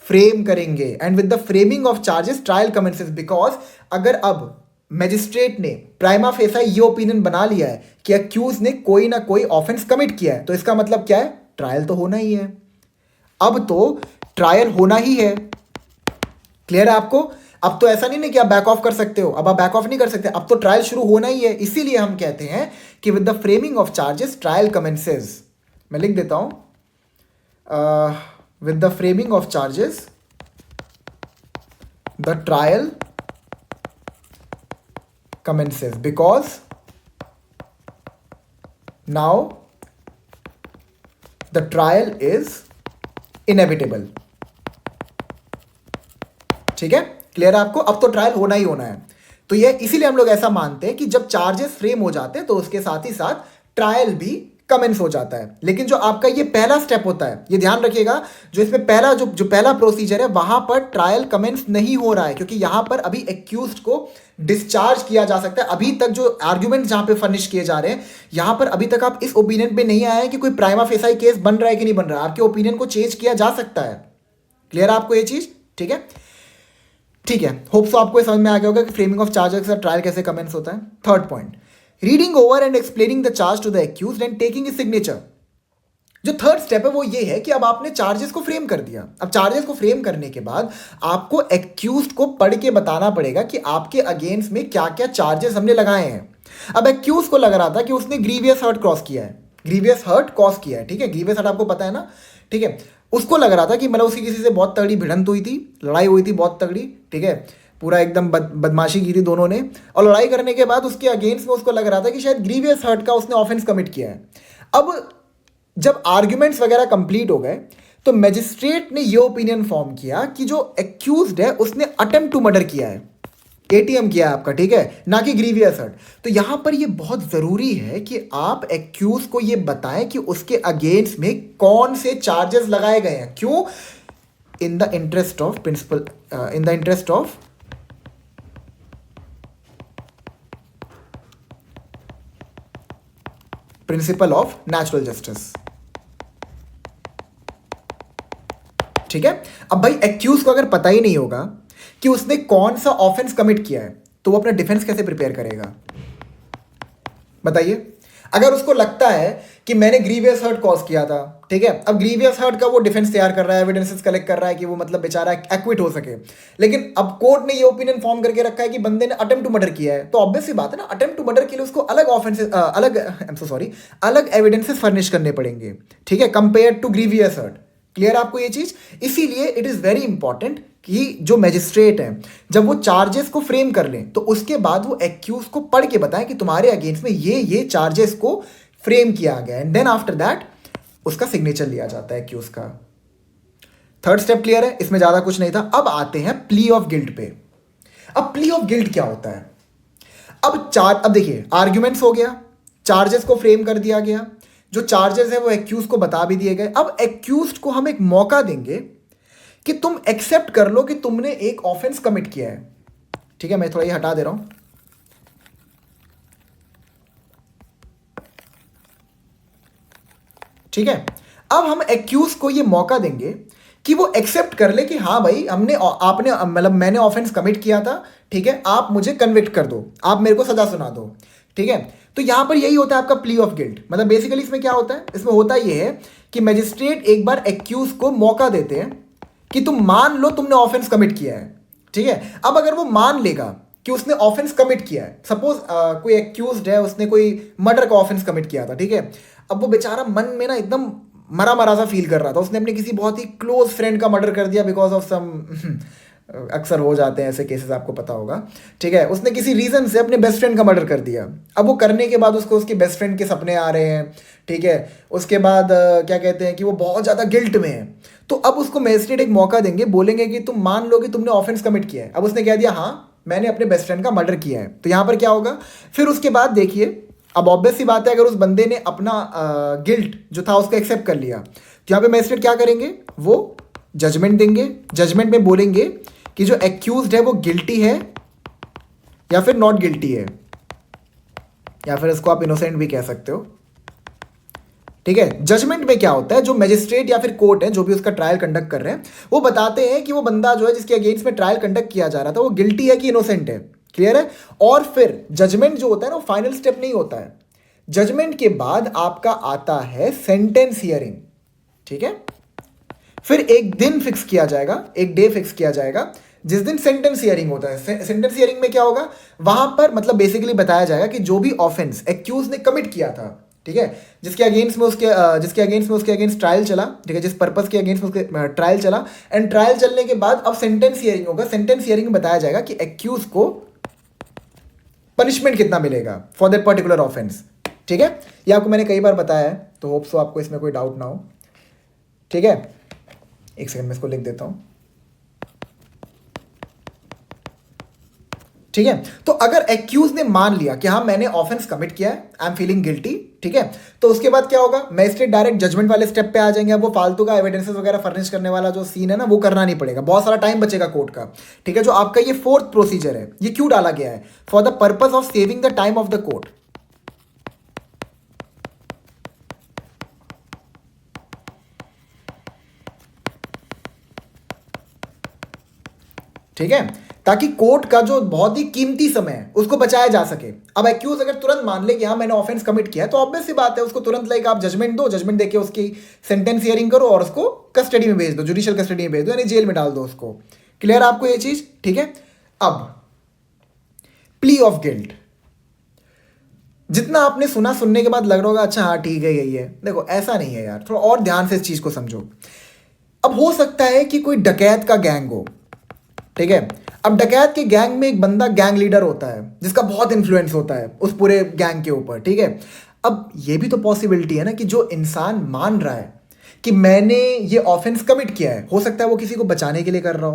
फ्रेम करेंगे, and with the framing of charges trial commences. Because अगर अब मैजिस्ट्रेट ने प्राइमा फेसा ये ओपिनियन बना लिया है कि अक्यूज ने कोई ना कोई ऑफेंस कमिट किया है, तो इसका मतलब क्या है, ट्रायल तो होना ही है। अब तो ट्रायल होना ही है। क्लियर है आपको? अब तो ऐसा नहीं है कि आप बैक ऑफ कर सकते हो, अब आप बैक ऑफ नहीं कर सकते, अब तो ट्रायल शुरू होना ही है। इसीलिए हम कहते हैं कि with the framing of charges trial commences. मैं लिख देता हूं, with the framing of charges the trial commences because now the trial is inevitable। ठीक है, क्लियर है आपको? अब तो ट्रायल होना ही होना है। तो ये इसीलिए हम लोग ऐसा मानते हैं कि जब चार्जेस फ्रेम हो जाते हैं तो उसके साथ ही साथ ट्रायल भी कमेंस हो जाता है। लेकिन जो आपका ये पहला स्टेप होता है, ये ध्यान रखिएगा, जो इसमें पहला जो पहला प्रोसीजर है वहां पर ट्रायल कमेंस नहीं हो रहा है, क्योंकि यहां पर अभी एक्यूज्ड को डिस्चार्ज किया जा सकता है। अभी तक जो आर्ग्यूमेंट जहां पे फर्निश किए जा रहे हैं, यहां पर अभी तक आप इस ओपिनियन पे नहीं आए हैं कि कोई प्राइमा फेसाई केस बन रहा है कि नहीं बन रहा है। आपके ओपिनियन को चेंज किया जा सकता है। क्लियर है आपको ये चीज? ठीक है, ठीक है, होप सो आपको समझ में आ गया होगा कि फ्रेमिंग ऑफ चार्जेस के साथ ट्रायल कैसे कमेंस होता है। Third point, reading over and explaining the charge to the accused and taking his signature. जो थर्ड स्टेप है वो ये है कि अब आपने चार्जेस को फ्रेम कर दिया। अब चार्जेस को फ्रेम करने के बाद आपको एक्यूज्ड को पढ़ के बताना पड़ेगा कि आपके अगेंस्ट में क्या क्या चार्जेस हमने लगाए हैं। अब एक्यूज को लग रहा था कि उसने ग्रीवियस हर्ट क्रॉस किया है, ग्रीवियस हर्ट कॉज किया है। ठीक है, ग्रीवियस हर्ट आपको पता है ना? ठीक है, उसको लग रहा था कि मतलब उसकी किसी से बहुत तगड़ी भिड़ंत हुई थी, लड़ाई हुई थी बहुत तगड़ी। ठीक है, पूरा एकदम बदमाशी की थी दोनों ने, और लड़ाई करने के बाद उसके अगेंस्ट में उसको लग रहा था कि शायद ग्रीवियस हर्ट का उसने ऑफेंस कमिट किया है। अब जब आर्ग्यूमेंट्स वगैरह कंप्लीट हो गए तो मैजिस्ट्रेट ने ये ओपिनियन फॉर्म किया कि जो एक्यूज्ड है उसने अटेम्प्ट टू मर्डर किया है, एटीएम किया है आपका, ठीक है, ना कि ग्रीवियस हर्ट। तो यहां पर ये बहुत जरूरी है कि आप एक्यूज को ये बताएं कि उसके अगेंस्ट में कौन से चार्जेस लगाए गए हैं। क्यों? In the interest of principle, in the interest of principle of natural justice. ठीक है, अब भाई एक्यूज को अगर पता ही नहीं होगा कि उसने कौन सा ऑफेंस कमिट किया है तो वो अपना डिफेंस कैसे प्रिपेयर करेगा? बताइए। अगर उसको लगता है कि मैंने ग्रीवियस हर्ट कॉज किया था, ठीक है, अब ग्रीवियस हर्ट का वो डिफेंस तैयार कर रहा है, एविडेंसेस कलेक्ट कर रहा है कि वो मतलब बेचारा एक्विट हो सके, लेकिन अब कोर्ट ने ये ओपिनियन फॉर्म करके रखा है कि बंदे ने अटेम्प्ट टू मर्डर किया है, तो ऑब्वियस सी बात है ना, अटेम्प्ट टू मर्डर के लिए उसको अलग ऑफेंसेस, अलग एविडेंसेस फर्निश करने पड़ेंगे। ठीक है, compare to grievous hurt. Clear आपको ये चीज? इसीलिए इट इज वेरी इंपॉर्टेंट कि जो मैजिस्ट्रेट है जब वो चार्जेस को फ्रेम कर लें तो उसके बाद वो एक्यूज को पढ़ के बताएं कि तुम्हारे अगेंस्ट में ये चार्जेस को फ्रेम किया गया, एंड देन आफ्टर दैट उसका सिग्नेचर लिया जाता है एक्यूज का। थर्ड स्टेप क्लियर है? इसमें ज्यादा कुछ नहीं था। अब आते हैं प्ली ऑफ गिल्ट पे। अब प्ली ऑफ गिल्ट क्या होता है? अब देखिए, आर्ग्यूमेंट्स हो गया, चार्जेस को फ्रेम कर दिया गया, जो चार्जेस है वो एक्यूज को बता भी दिए गए। अब एक्यूज को हम एक मौका देंगे कि तुम एक्सेप्ट कर लो कि तुमने एक ऑफेंस कमिट किया है। ठीक है, मैं थोड़ा ये हटा दे रहा हूं। ठीक है, अब हम एक्यूज को ये मौका देंगे कि वो एक्सेप्ट कर ले कि हाँ भाई आपने मतलब मैंने ऑफेंस कमिट किया था, ठीक है, आप मुझे कन्विक्ट कर दो, आप मेरे को सजा सुना दो। ठीक है, तो यहां पर यही होता है आपका प्ली ऑफ गिल्ट। मतलब बेसिकली इसमें क्या होता है? इसमें होता यह है कि मैजिस्ट्रेट एक बार एक्यूज को मौका देते हैं कि तुम मान लो तुमने ऑफेंस कमिट किया है। ठीक है, अब अगर वो मान लेगा कि उसने ऑफेंस कमिट किया है, सपोज कोई एक्यूज्ड है, उसने कोई मर्डर का ऑफेंस कमिट किया था, ठीक है, अब वो बेचारा मन में ना एकदम मरा मरा सा फील कर रहा था, उसने अपने किसी बहुत ही क्लोज फ्रेंड का मर्डर कर दिया बिकॉज ऑफ सम अक्सर हो जाते हैं ऐसे केसेस, आपको पता होगा। ठीक है, उसने किसी रीजन से अपने बेस्ट फ्रेंड का मर्डर कर दिया। अब वो करने के बाद उसको उसके बेस्ट फ्रेंड के सपने आ रहे हैं। ठीक है, उसके बाद क्या कहते हैं कि वो बहुत ज़्यादा गिल्ट में है। तो अब उसको मैजिस्ट्रेट एक मौका देंगे, बोलेंगे कि तुम मान लो कि तुमने ऑफेंस कमिट किया है। अब उसने कह दिया हाँ मैंने अपने बेस्ट फ्रेंड का मर्डर किया है, तो यहाँ पर क्या होगा? फिर उसके बाद देखिए, अब ऑब्वियस सी बात है, अगर उस बंदे ने अपना गिल्ट जो था उसको एक्सेप्ट कर लिया, तो यहाँ पे मैजिस्ट्रेट क्या करेंगे? वो जजमेंट देंगे। जजमेंट में बोलेंगे कि जो एक्यूज्ड है वो गिल्टी है या फिर नॉट गिल्टी है, या फिर इसको आप इनोसेंट भी कह सकते हो। ठीक है, जजमेंट में क्या होता है? जो मैजिस्ट्रेट या फिर कोर्ट है जो भी उसका ट्रायल कंडक्ट कर रहे हैं, वो बताते हैं कि वो बंदा जो है जिसके अगेंस्ट में ट्रायल कंडक्ट किया जा रहा था वो गिल्टी है कि इनोसेंट है। क्लियर है? और फिर जजमेंट जो होता है ना, वो फाइनल स्टेप नहीं होता है। जजमेंट के बाद आपका आता है सेंटेंस हियरिंग, ठीक है? फिर एक दिन फिक्स किया जाएगा, एक डे फिक्स किया जाएगा जिस दिन सेंटेंस हियरिंग होता है। सेंटेंस हियरिंग में क्या होगा, वहां पर मतलब बेसिकली बताया जाएगा कि जो भी ऑफेंस एक्यूज ने कमिट किया था, ठीक है, जिसके अगेंस्ट में उसके अगेंस्ट ट्रायल चला, ठीक है, जिस पर्पस के अगेंस्ट में उसके ट्रायल चला, एंड ट्रायल चलने के बाद अब सेंटेंस हियरिंग होगा। सेंटेंस हियरिंग में बताया जाएगा कि एक्यूज को पनिशमेंट कितना मिलेगा फॉर दैट पर्टिकुलर ऑफेंस, ठीक है? ये आपको मैंने कई बार बताया है, तो होप सो आपको इसमें कोई डाउट ना हो, ठीक है? एक सेकंड में इसको लिख देता हूं, ठीक है? तो अगर एक्यूज ने मान लिया कि हाँ मैंने ऑफेंस कमिट किया है, आई एम फीलिंग गिल्टी, ठीक है, तो उसके बाद क्या होगा, मैजिस्ट्रेट डायरेक्ट जजमेंट वाले स्टेप पे आ जाएंगे। अब वो फालतू का एविडेंसेस वगैरह फर्निश करने वाला जो सीन है ना, वो करना नहीं पड़ेगा, बहुत सारा टाइम बचेगा कोर्ट का, ठीक है? जो आपका ये फोर्थ प्रोसीजर है, ये क्यों डाला गया है? For the purpose of saving the time of the court, ठीक है, ताकि कोर्ट का जो बहुत ही कीमती समय है उसको बचाया जा सके। अब एक्यूज अगर तुरंत मान ले कि हाँ मैंने ऑफेंस कमिट किया है, तो ऑब्वियस सी बात है, उसको तुरंत लाइक आप जजमेंट दो, जजमेंट देके उसकी सेंटेंस हियरिंग करो और उसको कस्टडी में भेज दो, जुडिशियल कस्टडी में भेज दो, यानी जेल में डाल दो उसको। क्लियर आपको ये चीज, ठीक है? अब प्ली ऑफ गिल्ट, जितना आपने सुना, सुनने के बाद लग रहा होगा अच्छा हाँ ठीक है यही है, देखो ऐसा नहीं है यार, थोड़ा और ध्यान से इस चीज को समझो। अब हो सकता है कि कोई डकैत का गैंग हो, ठीक है? अब डकैत के गैंग में एक बंदा गैंग लीडर होता है जिसका बहुत इन्फ्लुएंस होता है उस पूरे गैंग के ऊपर, ठीक है? अब ये भी तो पॉसिबिलिटी है ना कि जो इंसान मान रहा है कि मैंने ये ऑफेंस कमिट किया है, हो सकता है वो किसी को बचाने के लिए कर रहा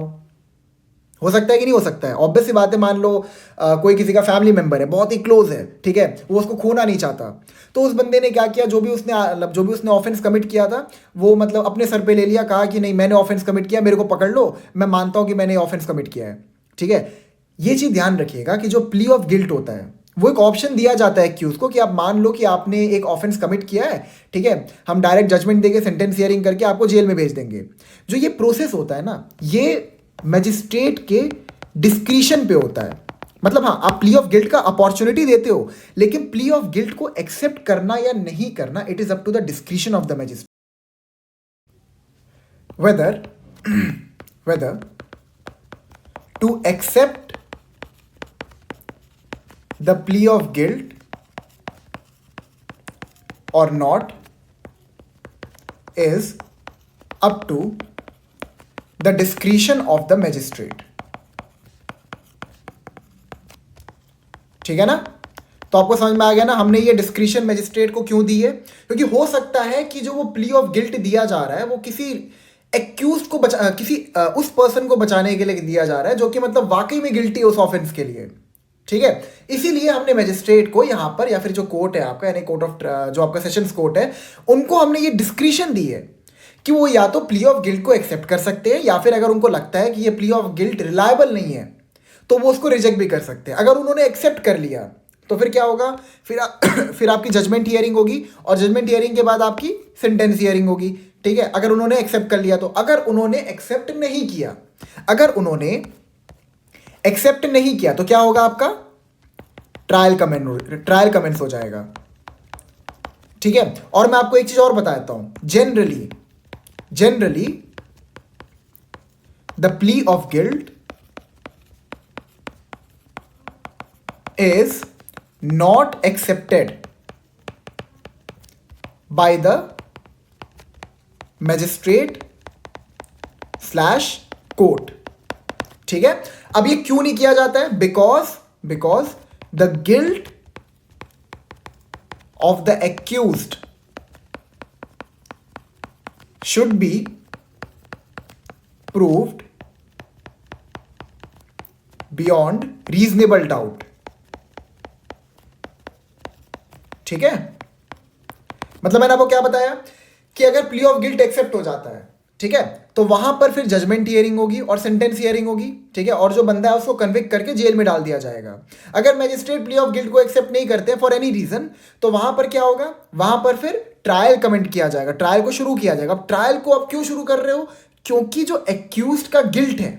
हो सकता है कि नहीं हो सकता है? ऑब्वियस सी बात है, मान लो कोई किसी का फैमिली मेंबर है, बहुत ही क्लोज है, ठीक है, वो उसको खोना नहीं चाहता, तो उस बंदे ने क्या किया, जो भी उसने ऑफेंस कमिट किया था वो मतलब अपने सर पे ले लिया, कहा कि नहीं मैंने ऑफेंस कमिट किया, मेरे को पकड़ लो, मैं मानता हूं कि मैंने ऑफेंस कमिट किया है, ठीक है? ये चीज ध्यान रखिएगा कि जो प्ली ऑफ गिल्ट होता है, वो एक ऑप्शन दिया जाता है एक्यूज को कि आप मान लो कि आपने एक ऑफेंस कमिट किया है, ठीक है, हम डायरेक्ट जजमेंट देके सेंटेंस हियरिंग करके आपको जेल में भेज देंगे। जो ये प्रोसेस होता है ना, ये मैजिस्ट्रेट के डिस्क्रिशन पे होता है। मतलब हाँ, आप प्ली ऑफ गिल्ट का अपॉर्चुनिटी देते हो, लेकिन प्ली ऑफ गिल्ट को एक्सेप्ट करना या नहीं करना, it is up to the discretion of the magistrate whether to accept the plea of guilt or not is up to the discretion of the magistrate, ठीक है ना? तो आपको समझ में आ गया ना, हमने ये डिस्क्रिशन मैजिस्ट्रेट को क्यों दी है? क्योंकि हो सकता है कि जो वो प्ली ऑफ गिल्ट दिया जा रहा है वो किसी एक्यूज को उस पर्सन को बचाने के लिए दिया जा रहा है जो कि मतलब वाकई में गिल्टी है उस ऑफेंस के लिए, ठीक है? इसीलिए हमने मैजिस्ट्रेट को यहां पर, या फिर जो कोर्ट है आपका, यानी कोर्ट ऑफ जो आपका सेशंस कोर्ट है, उनको हमने ये डिस्क्रिशन दी है कि वो या तो प्ली ऑफ गिल्ट को एक्सेप्ट कर सकते हैं, या फिर अगर उनको लगता है कि ये प्ली ऑफ गिल्ट रिलायबल नहीं है तो वो उसको रिजेक्ट भी कर सकते हैं। अगर उन्होंने एक्सेप्ट कर लिया तो फिर क्या होगा, फिर आपकी जजमेंट हियरिंग होगी, और जजमेंट हियरिंग के बाद आपकी सेंटेंस हियरिंग होगी, ठीक है? अगर उन्होंने एक्सेप्ट कर लिया तो। अगर उन्होंने एक्सेप्ट नहीं किया, तो क्या होगा, आपका ट्रायल कमेंस हो जाएगा, ठीक है? और मैं आपको एक चीज और बता देता हूं, generally the plea of guilt is not accepted by the magistrate/court, ठीक है? अब ये क्यों नहीं किया जाता है? Because the guilt of the accused should be proved beyond reasonable doubt, ठीक है? मतलब मैंने आपको क्या बताया कि अगर प्ली ऑफ गिल्ट एक्सेप्ट हो जाता है, ठीक है, तो वहां पर फिर जजमेंट हियरिंग होगी और सेंटेंस हियरिंग होगी, ठीक है, और जो बंदा है उसको कन्विक्ट करके जेल में डाल दिया जाएगा। अगर मैजिस्ट्रेट प्ली ऑफ गिल्ट को एक्सेप्ट नहीं करते फॉर एनी रीजन, तो वहां पर क्या होगा, वहां पर फिर ट्रायल कमेंट किया जाएगा, ट्रायल को शुरू किया जाएगा। अब ट्रायल को आप क्यों शुरू कर रहे हो? क्योंकि जो एक्यूज्ड का गिल्ट है,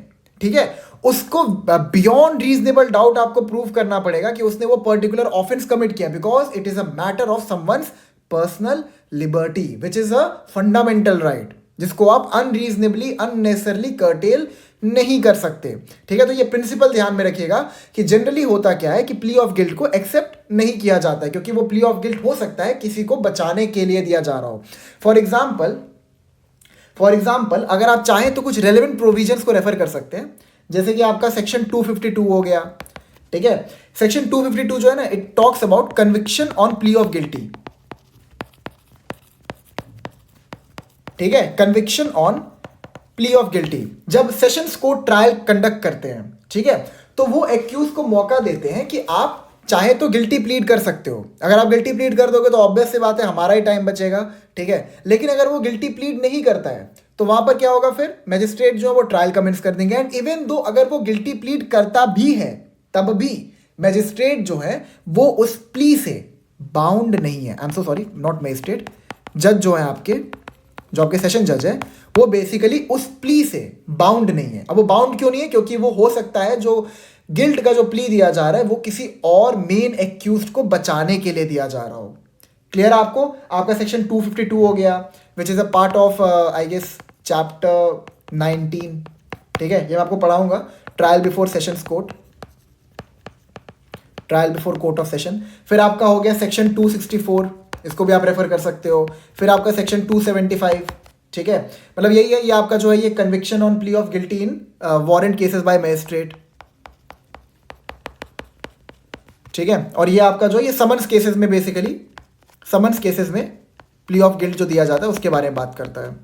ठीक है, उसको बियॉन्ड रीजनेबल डाउट आपको प्रूव करना पड़ेगा कि उसने वो पर्टिकुलर ऑफेंस कमिट किया, because it is a matter of someone's personal liberty which is a fundamental right, जिसको आप अनरीजनेबली अननेसेसरली कर्टेल नहीं कर सकते। ठीक है, तो ये प्रिंसिपल ध्यान में रखिएगा कि जनरली होता क्या है कि प्ली ऑफ गिल्ट को एक्सेप्ट नहीं किया जाता है, क्योंकि वो प्ली ऑफ गिल्ट हो सकता है किसी को बचाने के लिए दिया जा रहा हो। फॉर एग्जाम्पल अगर आप चाहें तो कुछ रेलिवेंट प्रोविजंस को रेफर कर सकते हैं, जैसे कि आपका सेक्शन 252 हो गया। ठीक है, सेक्शन 252 जो है ना, it talks about conviction on plea of guilty. ठीक है, conviction on plea of guilty, जब सेशंस कोर्ट ट्रायल कंडक्ट करते हैं, ठीक है, तो वो एक्यूज को मौका देते हैं कि आप चाहे तो गिल्टी प्लीड कर सकते हो। अगर आप गिल्टी प्लीड कर दोगे तो ऑब्वियस सी बात है हमारा ही टाइम बचेगा। ठीक है, लेकिन अगर वो गिल्टी प्लीड नहीं करता है तो वहां पर क्या होगा, फिर मैजिस्ट्रेट जो है वो ट्रायल कमेंस कर देंगे। एंड इवन दो अगर वो गिल्टी प्लीड करता भी है तब भी मैजिस्ट्रेट जो है वो उस प्ली से बाउंड नहीं है। I am so sorry, not magistrate, जज जो है आपके, जो आपके सेशन जज है, वो बेसिकली उस प्ली से बाउंड नहीं है। अब वो बाउंड क्यों नहीं है, क्योंकि वो हो सकता है जो गिल्ट का जो प्ली दिया जा रहा है वो किसी और मेन एक्यूज्ड को बचाने के लिए दिया जा रहा हो। क्लियर आपको? आपका सेक्शन 252 हो गया which is a part of I guess chapter 19। ठीक है, ये मैं आपको पढ़ाऊंगा, trial before sessions court, trial before court of session. फिर आपका हो गया सेक्शन 264, इसको भी आप रेफर कर सकते हो। फिर आपका सेक्शन 275, ठीक है, मतलब यही है, ये आपका जो है ये conviction on plea of guilty in warrant cases bye magistrate. ठीक है, और ये आपका जो ये समन्स केसेस में, बेसिकली समन्स केसेस में प्ली ऑफ गिल्ट जो दिया जाता है उसके बारे में बात करता है।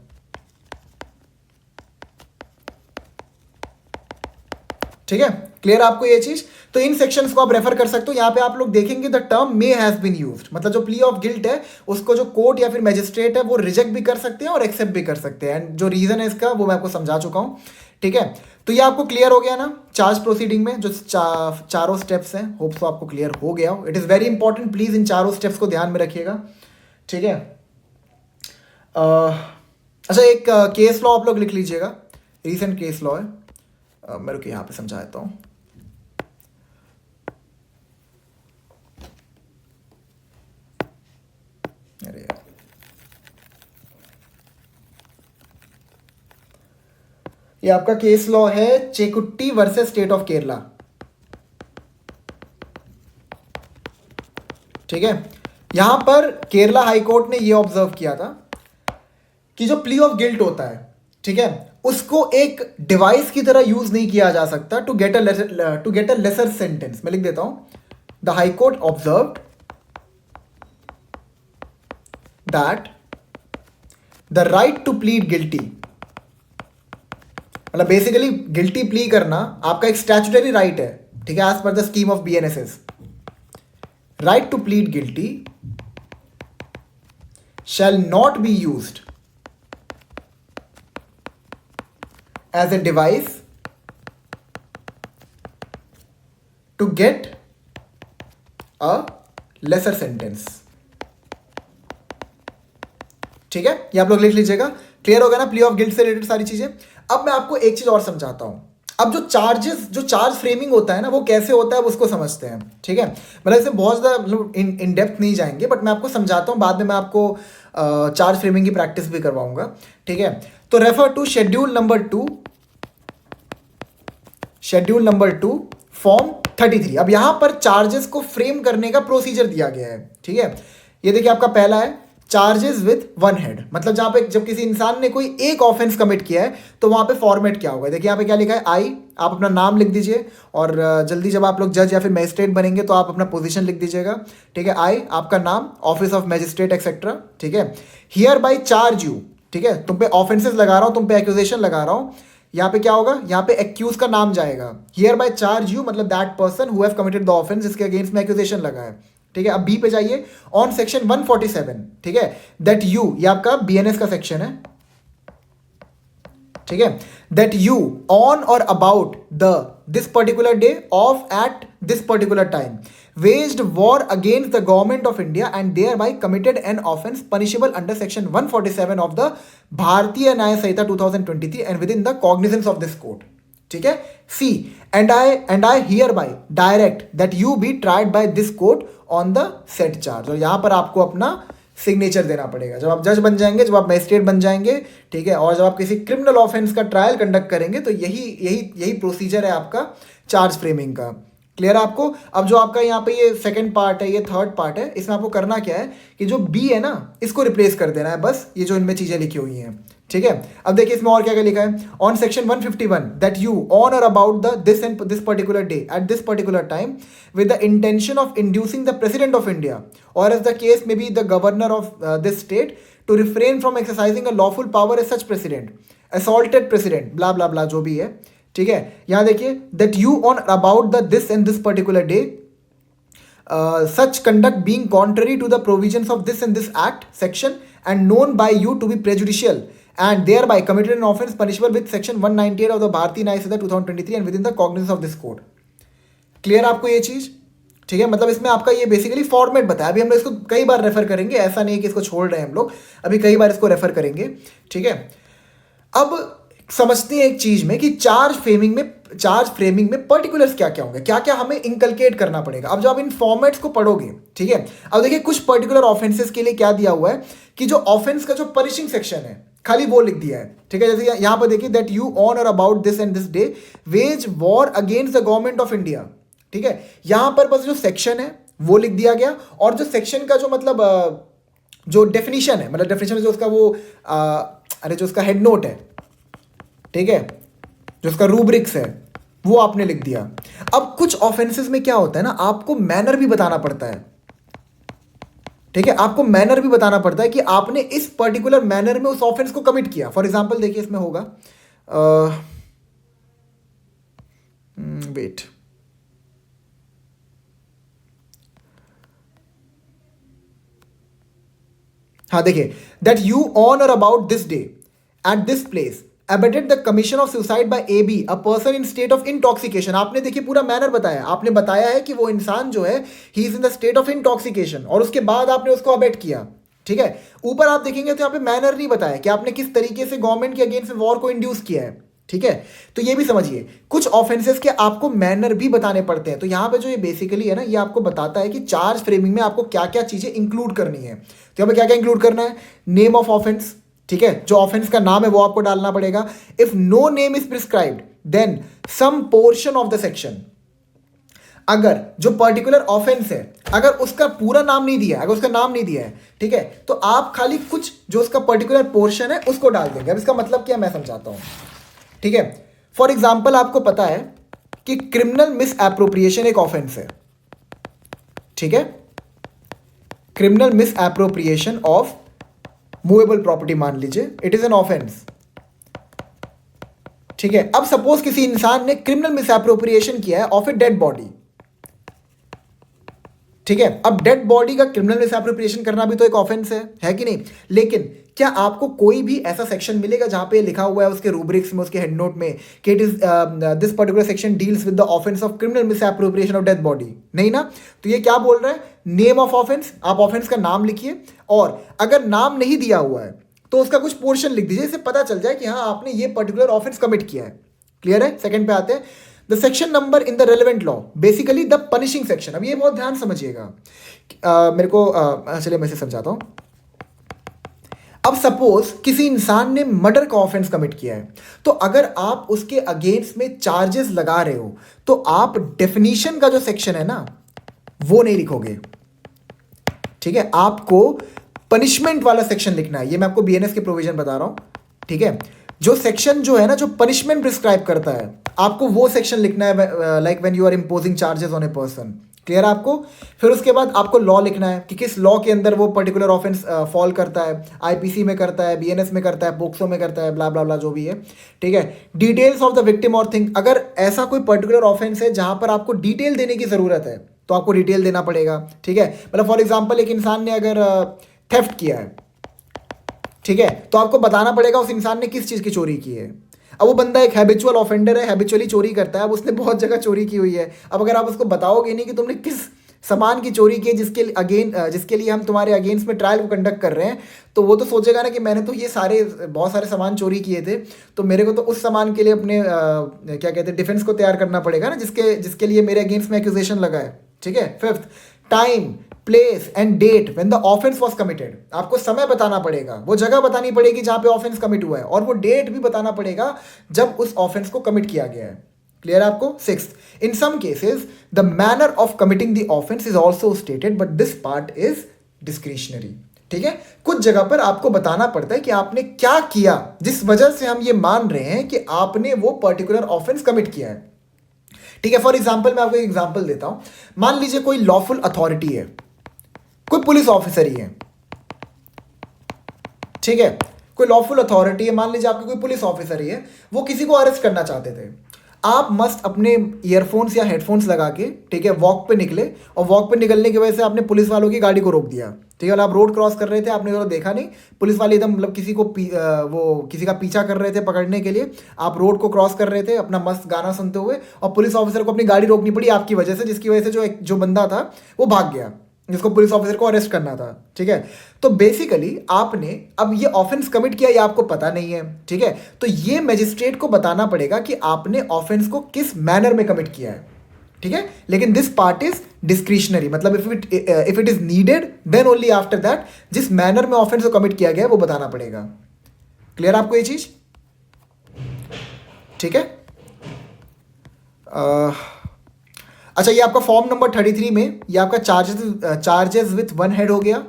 ठीक है, क्लियर आपको ये चीज? तो इन सेक्शंस को आप रेफर कर सकते हो। यहां पे आप लोग देखेंगे the term may has been used, मतलब जो प्ली ऑफ गिल्ट है उसको जो कोर्ट या फिर मैजिस्ट्रेट है वो रिजेक्ट भी कर सकते हैं और एक्सेप्ट भी कर सकते हैं। एंड जो रीजन है इसका वो मैं आपको समझा चुका हूं। ठीक है, तो ये आपको क्लियर हो गया ना, चार्ज प्रोसीडिंग में जो चारों स्टेप्स हैं, होप सो आपको क्लियर हो गया हो। It is very important, please इन चारों स्टेप्स को ध्यान में रखिएगा। ठीक है, अच्छा एक केस लॉ आप लोग लिख लीजिएगा, रीसेंट केस लॉ है, मेरे को यहाँ पे समझा देता हूँ। अरे ये आपका केस लॉ है Chekutty versus state of Kerala. ठीक है, यहां पर केरला हाई कोर्ट ने ये ऑब्जर्व किया था कि जो प्ली ऑफ गिल्ट होता है, ठीक है, उसको एक डिवाइस की तरह यूज नहीं किया जा सकता to get a lesser sentence. मैं लिख देता हूं, the high court observed that the right to plead guilty, मतलब बेसिकली गिल्टी प्ली करना आपका एक स्टैट्यूटरी राइट है। ठीक है, as per the scheme of BNSS, right to plead guilty shall not be used as a device to get a lesser sentence। ठीक है, ये आप लोग लिख लीजिएगा। क्लियर होगा ना प्ली ऑफ गिल्ट से रिलेटेड सारी चीजें? अब मैं आपको एक चीज और समझाता हूं। अब जो चार्ज फ्रेमिंग होता है ना, वो कैसे होता है उसको समझते हैं। ठीक है, मतलब इसे बहुत ज़्यादा मतलब इन डेप्थ नहीं जाएंगे, बट मैं आपको समझाता हूँ, बाद में मैं आपको चार्ज फ्रेमिंग की प्रैक्टिस भी करवाऊंगा। ठीक है, तो refer to schedule number 2 form 33। अब यहां पर चार्जेस को फ्रेम करने का प्रोसीजर दिया गया है। ठीक है, ये देखिए आपका पहला है चार्जेस विद वन हेड, मतलब जहां पे जब किसी इंसान ने कोई एक ऑफेंस कमिट किया है तो वहां पे फॉर्मेट क्या होगा। देखिए यहाँ पे क्या लिखा है, आई, आप अपना नाम लिख दीजिए, और जल्दी जब आप लोग जज या फिर मैजिस्ट्रेट बनेंगे तो आप अपना पोजीशन लिख दीजिएगा। ठीक है, आई आपका नाम, ऑफिस ऑफ मैजिस्ट्रेट एक्सेट्रा। ठीक है, हियर बाई चार्ज यू, ठीक है, तुम पे ऑफेंसेस लगा रहा हूं, तुम पे एक्यूजेशन लगा रहा हूं। यहाँ पे क्या होगा, यहाँ पे एक्यूज का नाम जाएगा, हियर बाई चार्ज यू मतलब that person who have committed the offence जिसके अगेंस्ट में एक्यूजेशन लगा है। ठीक है, अब बी पे जाइए, ऑन सेक्शन 147, ठीक है, दैट यू, ये आपका बीएनएस का सेक्शन है। ठीक है, that you on or about the this particular day of eight this particular time waged war against the government of India and thereby committed an offence punishable under section 147 of the Bharatiya Nyaya Samhita 2023 and within the cognizance of this court। ठीक है। See and I hereby direct that you be tried by this court on the set charge. और यहां पर आपको अपना signature देना पड़ेगा जब आप जज बन जाएंगे, जब आप मजिस्ट्रेट बन जाएंगे, ठीक है। और जब आप किसी क्रिमिनल ऑफेंस का ट्रायल कंडक्ट करेंगे तो यही प्रोसीजर है आपका चार्ज फ्रेमिंग का। क्लियर है आपको? अब जो आपका यहाँ पे ये सेकंड पार्ट है, ये थर्ड पार्ट है, इसमें आपको करना क्या है कि जो बी है ना इसको रिप्लेस कर देना है, बस ये जो इनमें चीजें लिखी हुई हैं, ठीक है। अब देखिए इसमें और क्या क्या लिखा है। On section 151 that you on or about the this and this particular day at this particular time with the intention of inducing the president of India or as the case may be the governor of this state to refrain from exercising a lawful power as such president, assaulted president, blah blah blah जो भी है, ठीक है। यहां देखिए that you on about the this and this particular day such conduct being contrary to the provisions of this and this act section and known by you to be prejudicial and thereby committed an offence punishable with section 198 of the Bharatiya Nyaya Sanhita 2023 and within the cognizance of this code। Clear आपको ये चीज? ठीक है, मतलब इसमें आपका ये basically format बताया। अभी हम लोग इसको कई बार रेफर करेंगे, ऐसा नहीं है कि इसको छोड़ रहे हैं हम लोग, अभी कई बार इसको रेफर करेंगे, ठीक है। अब समझते हैं एक चीज में कि चार्ज फ्रेमिंग में पर्टिकुलर्स क्या क्या होंगे, क्या क्या हमें इंकलकेट करना पड़ेगा। अब जब आप इन फॉर्मेट्स को पढ़ोगे, ठीक है, अब देखिए कुछ पर्टिकुलर ऑफेंसेस के लिए क्या दिया हुआ है कि जो ऑफेंस का जो पनिशिंग सेक्शन है खाली वो लिख दिया है, ठीक है। जैसे यहां पर देखिए that you on or about this and this day veg war against the government of India, ठीक है। यहां पर बस जो सेक्शन है वो लिख दिया गया और जो सेक्शन का जो मतलब जो डेफिनेशन है, मतलब डेफिनेशन जो उसका वो जो उसका हेड नोट है, ठीक है, जो उसका रूब्रिक्स है वो आपने लिख दिया। अब कुछ ऑफेंसेस में क्या होता है ना, आपको मैनर भी बताना पड़ता है, ठीक है, आपको मैनर भी बताना पड़ता है कि आपने इस पर्टिकुलर मैनर में उस ऑफेंस को कमिट किया। फॉर एग्जांपल देखिए इसमें होगा वेट, हाँ देखिए that you on or about this day at this place abetted the commission of suicide by AB, a person in state of intoxication। आपने देखिए पूरा मैनर बताया, आपने बताया है कि वो इंसान जो है he is in the state of intoxication और उसके बाद आपने उसको अबेट किया, ठीक है। ऊपर आप देखेंगे तो यहाँ पे मैनर नहीं बताया कि आपने किस तरीके से गवर्नमेंट के अगेंस्ट वॉर को इंड्यूस किया है, ठीक है। तो ये भी समझिए कुछ ऑफेंसेस के आपको मैनर भी बताने पड़ते हैं। तो यहाँ पे जो ये बेसिकली है ना, ये आपको बताता है कि चार्ज फ्रेमिंग में आपको क्या क्या चीजें इंक्लूड करनी है। तो यहाँ पे क्या क्या इंक्लूड करना है, नेम ऑफ ऑफेंस, ठीक है, जो ऑफेंस का नाम है वो आपको डालना पड़ेगा। If no name is prescribed then some portion of the section, अगर जो पर्टिकुलर ऑफेंस है अगर उसका पूरा नाम नहीं दिया है, अगर उसका नाम नहीं दिया है, ठीक है, तो आप खाली कुछ जो उसका पर्टिकुलर पोर्शन है उसको डाल देंगे। अब इसका मतलब क्या मैं समझाता हूं, ठीक है। फॉर एग्जाम्पल आपको पता है कि क्रिमिनल मिस एप्रोप्रिएशन एक ऑफेंस है, ठीक है, criminal miss appropriation of movable property मान लीजिए, इट इज एन ऑफेंस, ठीक है। अब सपोज किसी इंसान ने क्रिमिनल मिस एप्रोप्रिएशन किया है ऑफ ए डेड बॉडी, ठीक है। अब डेड बॉडी का क्रिमिनल मिस एप्रोप्रिएशन करना भी तो एक ऑफेंस है कि नहीं। लेकिन क्या आपको कोई भी ऐसा सेक्शन मिलेगा जहां पे लिखा हुआ है उसके रूब्रिक्स में, उसके हेड नोट में कि it is this particular section deals with the offence of criminal miss appropriation of dead body? नहीं ना। तो ये क्या बोल रहा है, नेम ऑफ ऑफेंस, आप ऑफेंस का नाम लिखिए और अगर नाम नहीं दिया हुआ है तो उसका कुछ पोर्शन लिख दीजिए, इससे पता चल जाए कि हाँ आपने ये पर्टिकुलर ऑफेंस कमिट किया है। क्लियर है? सेकंड पे आते हैं, the section number in the relevant law, basically the punishing section. अब ये बहुत ध्यान समझिएगा, मेरे को चलिए मैं इसे समझाता हूं। अब सपोज किसी इंसान ने मर्डर का ऑफेंस कमिट किया है, तो अगर आप उसके अगेंस्ट में चार्जेस लगा रहे हो तो आप डेफिनेशन का जो सेक्शन है ना वो नहीं लिखोगे, ठीक है। आपको पनिशमेंट वाला सेक्शन लिखना है। ये मैं आपको बीएनएस के प्रोविजन बता रहा हूं, ठीक है। जो सेक्शन जो है ना, जो पनिशमेंट प्रिस्क्राइब करता है, आपको वो सेक्शन लिखना है, like when you are imposing charges on a person. Clear है आपको? फिर उसके बाद आपको लॉ लिखना है कि किस लॉ के अंदर वो पर्टिकुलर ऑफेंस फॉल करता है, आईपीसी में करता है, बीएनएस में करता है, पोक्सो में करता है, ब्ला ब्ला ब्ला जो भी है, ठीक है। डिटेल्स ऑफ द विक्टिम और थिंग, अगर ऐसा कोई पर्टिकुलर ऑफेंस है जहां पर आपको डिटेल देने की जरूरत है तो आपको डिटेल देना पड़ेगा, ठीक है। मतलब फॉर एग्जाम्पल एक इंसान ने अगर थेफ्ट किया है, ठीक है, तो आपको बताना पड़ेगा उस इंसान ने किस चीज की चोरी की है। अब वो बंदा एक हैबिचुअल ऑफेंडर है, हैबिचुअली चोरी करता है, अब उसने बहुत जगह चोरी की हुई है। अब अगर आप उसको बताओगे नहीं कि तुमने किस सामान की चोरी की है जिसके लिए हम तुम्हारे अगेंस्ट में ट्रायल को कंडक्ट कर रहे हैं, तो वो तो सोचेगा ना कि मैंने तो ये बहुत सारे सामान चोरी किए थे, तो मेरे को तो उस सामान के लिए अपने क्या कहते हैं डिफेंस को तैयार करना पड़ेगा ना, जिसके लिए मेरे अगेंस्ट में एक्यूजेशन लगा है। ठीक है। Fifth, time, place and date when the offence was committed. आपको समय बताना पड़ेगा, वो जगह बतानी पड़ेगी जहां पे ऑफेंस कमिट हुआ है, और वो डेट भी बताना पड़ेगा जब उस ऑफेंस को कमिट किया गया है। क्लियर है आपको? Sixth, in some cases the manner of committing the offence is also stated but this part is discretionary. ठीक है। कुछ जगह पर आपको बताना पड़ता है कि आपने क्या किया जिस वजह से हम ये मान रहे हैं कि आपने वो पर्टिकुलर ऑफेंस कमिट किया है। ठीक है। फॉर एग्जाम्पल मैं आपको एक एग्जाम्पल देता हूं। मान लीजिए कोई लॉफुल अथॉरिटी है, कोई पुलिस ऑफिसर ही है। ठीक है। कोई लॉफुल अथॉरिटी है, मान लीजिए आपके कोई पुलिस ऑफिसर ही है, वो किसी को अरेस्ट करना चाहते थे। आप मस्त अपने ईयरफोन्स या हेडफोन्स लगा के, ठीक है, वॉक पे निकले, और वॉक पे निकलने की वजह से आपने पुलिस वालों की गाड़ी को रोक दिया। ठीक है। और आप रोड क्रॉस कर रहे थे, आपने तो देखा नहीं, पुलिस वाले एकदम मतलब किसी का पीछा कर रहे थे पकड़ने के लिए। आप रोड को क्रॉस कर रहे थे अपना मस्त गाना सुनते हुए, और पुलिस ऑफिसर को अपनी गाड़ी रोकनी पड़ी आपकी वजह से, जिसकी वजह से जो बंदा था वो भाग गया, जिसको पुलिस ऑफिसर को अरेस्ट करना था। ठीक है। तो बेसिकली आपने अब ये ऑफेंस कमिट किया, ये आपको पता नहीं है। ठीक है। तो ये मैजिस्ट्रेट को बताना पड़ेगा कि आपने ऑफेंस को किस मैनर में कमिट किया है। ठीक है। लेकिन दिस पार्ट इज डिस्क्रिशनरी, मतलब if it is needed then only after that जिस मैनर में ऑफेंस को कमिट किया गया है वो बताना पड़ेगा। क्लियर आपको ये चीज? ठीक है। अच्छा, ये आपका फॉर्म नंबर 33 में ये आपका चार्जेस विथ वन हेड हो गया,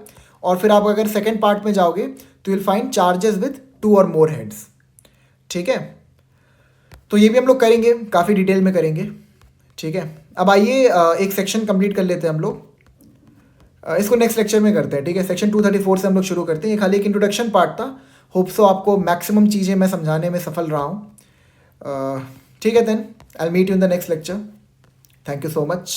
और फिर आप अगर सेकेंड पार्ट में जाओगे तो विल फाइंड चार्जेस विथ 2 और मोर हेड्स। ठीक है। तो ये भी हम लोग करेंगे, काफ़ी डिटेल में करेंगे। ठीक है। अब आइए एक सेक्शन कंप्लीट कर लेते हैं हम लोग, इसको नेक्स्ट लेक्चर में करते हैं। ठीक है। सेक्शन 234 से हम लोग शुरू करते हैं। ये खाली एक इंट्रोडक्शन पार्ट था, होप सो आपको मैक्सिमम चीज़ें मैं समझाने में सफल रहा हूँ। ठीक है, then I will meet you in the next lecture. Thank you so much.